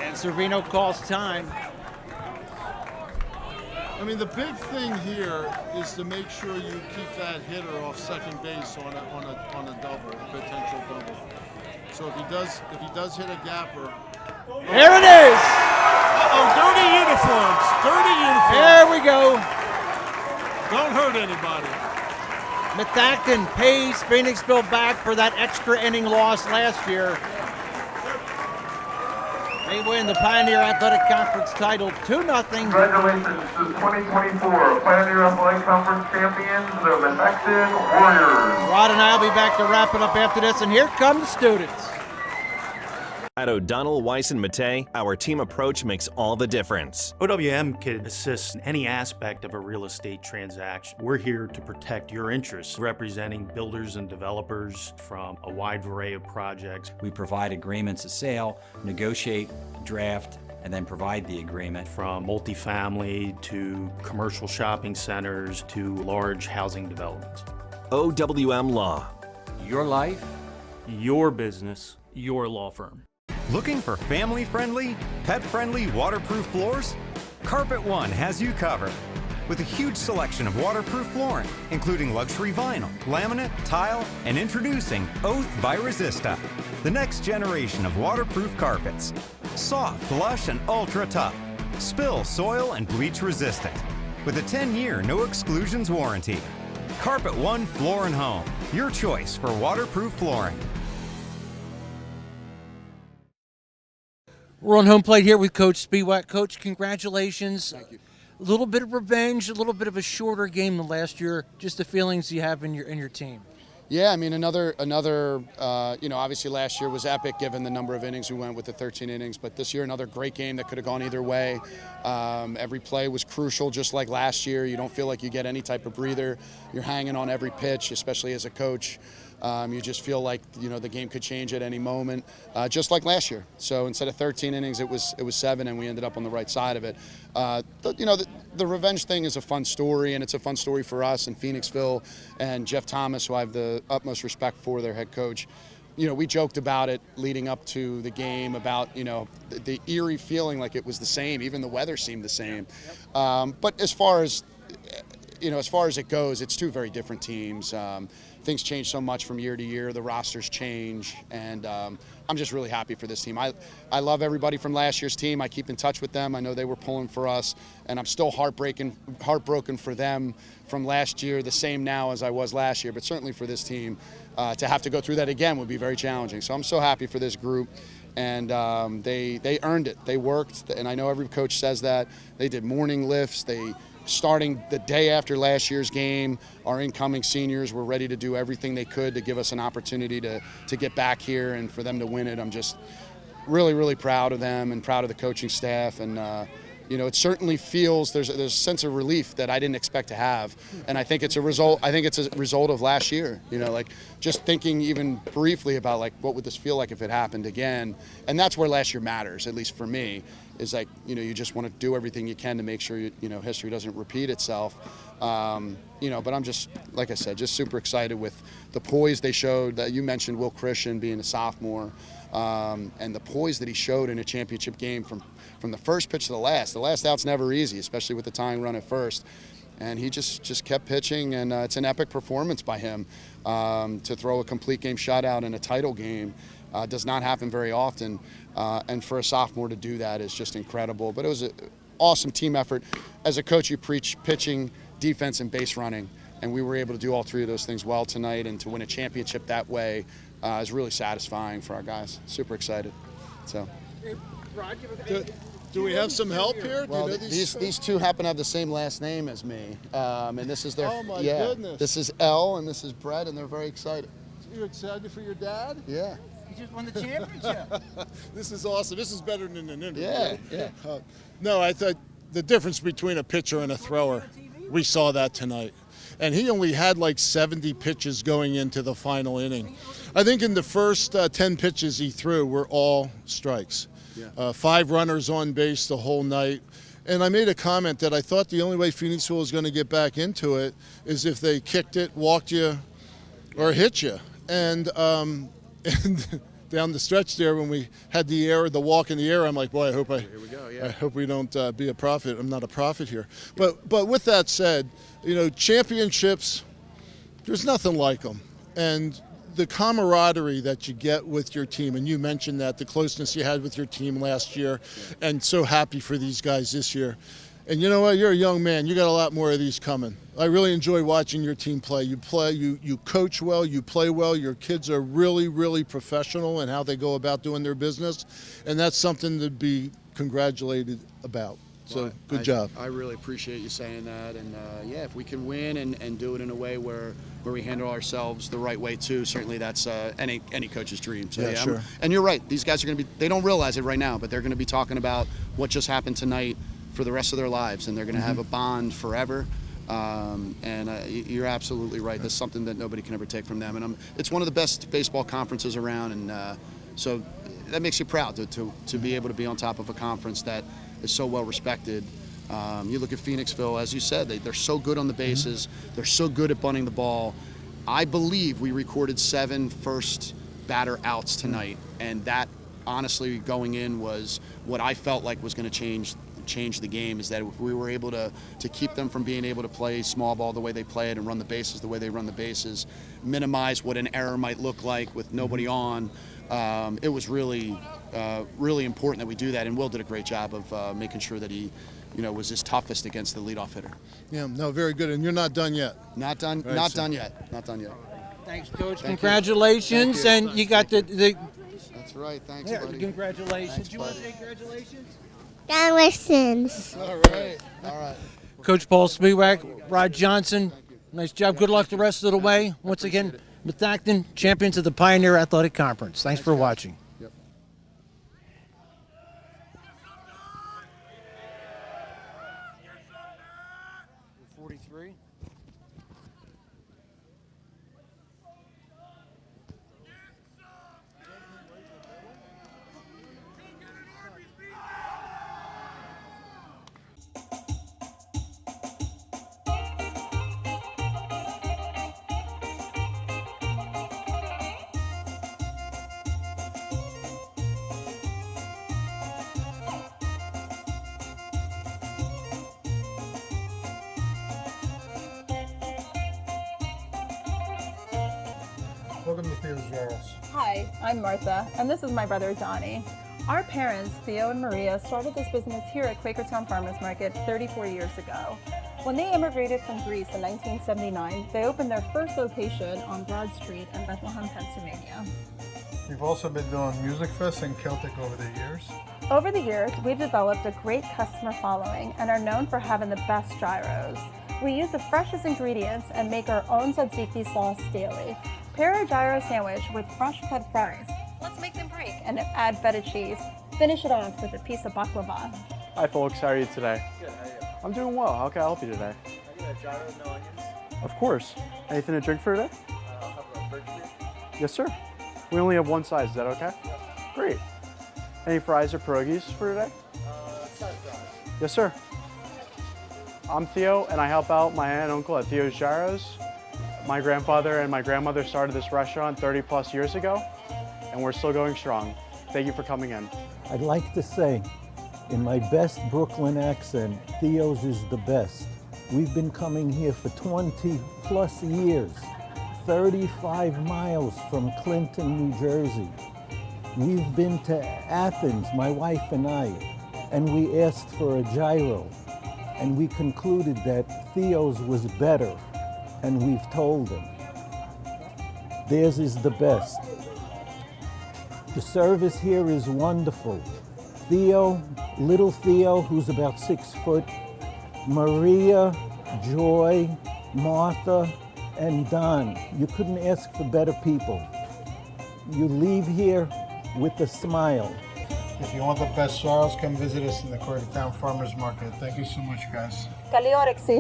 And Servino calls time. I mean, the big thing here is to make sure you keep that hitter off second base on a double, a potential double. So if he does hit a gapper. There it is! Uh-oh, dirty uniforms. Dirty uniforms. There we go. Don't hurt anybody. Methacton pays Phoenixville back for that extra inning loss last year. They win the Pioneer Athletic Conference title 2-0. Congratulations to 2024 Pioneer Athletic Conference champions, the Methacton Warriors. Rod and I will be back to wrap it up after this, and here come the students. At O'Donnell, Weiss, and Mattei, our team approach makes all the difference. OWM can assist in any aspect of a real estate transaction. We're here to protect your interests, representing builders and developers from a wide array of projects. We provide agreements of sale, negotiate, draft, and then provide the agreement. From multifamily to commercial shopping centers to large housing developments. OWM Law. Your life, your business, your law firm. Looking for family-friendly, pet-friendly waterproof floors? Carpet One has you covered. With a huge selection of waterproof flooring, including luxury vinyl, laminate, tile, and introducing Oath by Resista, the next generation of waterproof carpets. Soft, lush, and ultra tough. Spill, soil, and bleach resistant. with a 10-year no exclusions warranty. Carpet One Floor and Home, your choice for waterproof flooring. We're on home plate here with Coach Spiewak. Coach, congratulations. Thank you. A little bit of revenge, a little bit of a shorter game than last year. Just the feelings you have in your team. Yeah, I mean, another. Obviously last year was epic given the number of innings we went with the 13 innings, but this year another great game that could have gone either way. Every play was crucial, just like last year. You don't feel like you get any type of breather. You're hanging on every pitch, especially as a coach. You just feel like the game could change at any moment, just like last year. So instead of 13 innings, it was 7, and we ended up on the right side of it. The revenge thing is a fun story, and it's a fun story for us in Phoenixville and Jeff Thomas, who I have the utmost respect for, their head coach. We joked about it leading up to the game about the eerie feeling like it was the same. Even the weather seemed the same. But as far as it goes, it's two very different teams. Things change so much from year to year. The rosters change, and I'm just really happy for this team. I love everybody from last year's team. I keep in touch with them. I know they were pulling for us, and I'm still heartbroken for them from last year, the same now as I was last year, but certainly for this team, to have to go through that again would be very challenging. So I'm so happy for this group, and they earned it. They worked, and I know every coach says that. They did morning lifts. Starting the day after last year's game, our incoming seniors were ready to do everything they could to give us an opportunity to get back here and for them to win it. I'm just really, really proud of them and proud of the coaching staff. And, it certainly feels there's a sense of relief that I didn't expect to have. And I think it's a result of last year, just thinking even briefly about what would this feel like if it happened again. And that's where last year matters, at least for me. Is you just want to do everything you can to make sure history doesn't repeat itself. But I'm just, like I said, just super excited with the poise they showed. That you mentioned Will Christian being a sophomore, and the poise that he showed in a championship game from the first pitch to the last. The last out's never easy, especially with the tying run at first. And he just kept pitching, and it's an epic performance by him to throw a complete game shutout in a title game. Does not happen very often, and for a sophomore to do that is just incredible. But it was an awesome team effort. As a coach, you preach pitching, defense, and base running, and we were able to do all three of those things well tonight, and to win a championship that way is really satisfying for our guys. Super excited. So. Do we have some help here? Well, these two happen to have the same last name as me, and this is their. Oh my goodness! This is Elle and this is Brett, and they're very excited. You excited for your dad? Yeah. You just won the championship. This is awesome. This is better than an interview. Yeah. No, I thought the difference between a pitcher and a thrower, we saw that tonight. And he only had 70 pitches going into the final inning. I think in the first 10 pitches he threw were all strikes. Yeah. 5 runners on base the whole night. And I made a comment that I thought the only way Phoenixville was going to get back into it is if they kicked it, walked you, or hit you. And down the stretch there, when we had the walk in the air, I'm like, boy, here we go. Yeah. I hope we don't be a prophet. I'm not a prophet here. But with that said, championships, there's nothing like them. And the camaraderie that you get with your team, and you mentioned that, the closeness you had with your team last year, and so happy for these guys this year. And you know what? You're a young man. You got a lot more of these coming. I really enjoy watching your team play. You coach well, you play well. Your kids are really, really professional in how they go about doing their business, and that's something to be congratulated about. So good job. I really appreciate you saying that, and if we can win and do it in a way where we handle ourselves the right way too, certainly that's any coach's dream. So sure. And you're right. These guys are going to be. They don't realize it right now, but they're going to be talking about what just happened tonight for the rest of their lives, and they're going to have a bond forever. You're absolutely right. That's something that nobody can ever take from them. And it's one of the best baseball conferences around, and so that makes you proud to be able to be on top of a conference that is so well respected. You look at Phoenixville, as you said, they're so good on the bases. They're so good at bunting the ball. I believe we recorded 7 first batter outs tonight, and that honestly going in was what I felt like was going to change the game, is that if we were able to keep them from being able to play small ball the way they play it and run the bases the way they run the bases, minimize what an error might look like with nobody on, it was really important that we do that, and Will did a great job of making sure that he was his toughest against the leadoff hitter. Yeah, no, very good. And you're not done yet. Not done. Right, Not so- done yet. Not done yet. Thanks, Coach. Thank you. Congratulations. Thank you. And you got the That's right. Thanks, yeah, buddy. congratulations. Thanks, You want to buddy. say congratulations? Congratulations. All right. All right. Coach Paul Spiewak, Rod Johnson, nice job. Good luck the rest of the way. Once again, Methacton, champions of the Pioneer Athletic Conference. Thanks for watching. Yep. Welcome to Theo's Jarls. Hi, I'm Martha, and this is my brother Donnie. Our parents, Theo and Maria, started this business here at Quakertown Farmers Market 34 years ago. When they immigrated from Greece in 1979, they opened their first location on Broad Street in Bethlehem, Pennsylvania. We've also been doing Music Fest and Celtic over the years. Over the years, we've developed a great customer following and are known for having the best gyros. We use the freshest ingredients and make our own tzatziki sauce daily. Pair a gyro sandwich with fresh cut fries. Let's make them break and add feta cheese. Finish it off with a piece of baklava. Hi folks, how are you today? Good, how are you? I'm doing well. How can I help you today? I get a gyro, no onions. Of course. Anything to drink for today? I'll have a birch beer. Yes, sir. We only have one size. Is that okay? Great. Any fries or pierogies for today? Side fries. Yes, sir. I'm Theo, and I help out my aunt and uncle at Theo's Gyros. My grandfather and my grandmother started this restaurant 30 plus years ago, and we're still going strong. Thank you for coming in. I'd like to say, in my best Brooklyn accent, Theo's is the best. We've been coming here for 20 plus years, 35 miles from Clinton, New Jersey. We've been to Athens, my wife and I, and we asked for a gyro, and we concluded that Theo's was better, and we've told them. Theirs is the best. The service here is wonderful. Theo, little Theo, who's about 6 foot, Maria, Joy, Martha, and Don. You couldn't ask for better people. You leave here with a smile. If you want the best Jarls, come visit us in the Quakertown Farmers Market. Thank you so much, guys. Καλή όρεξη.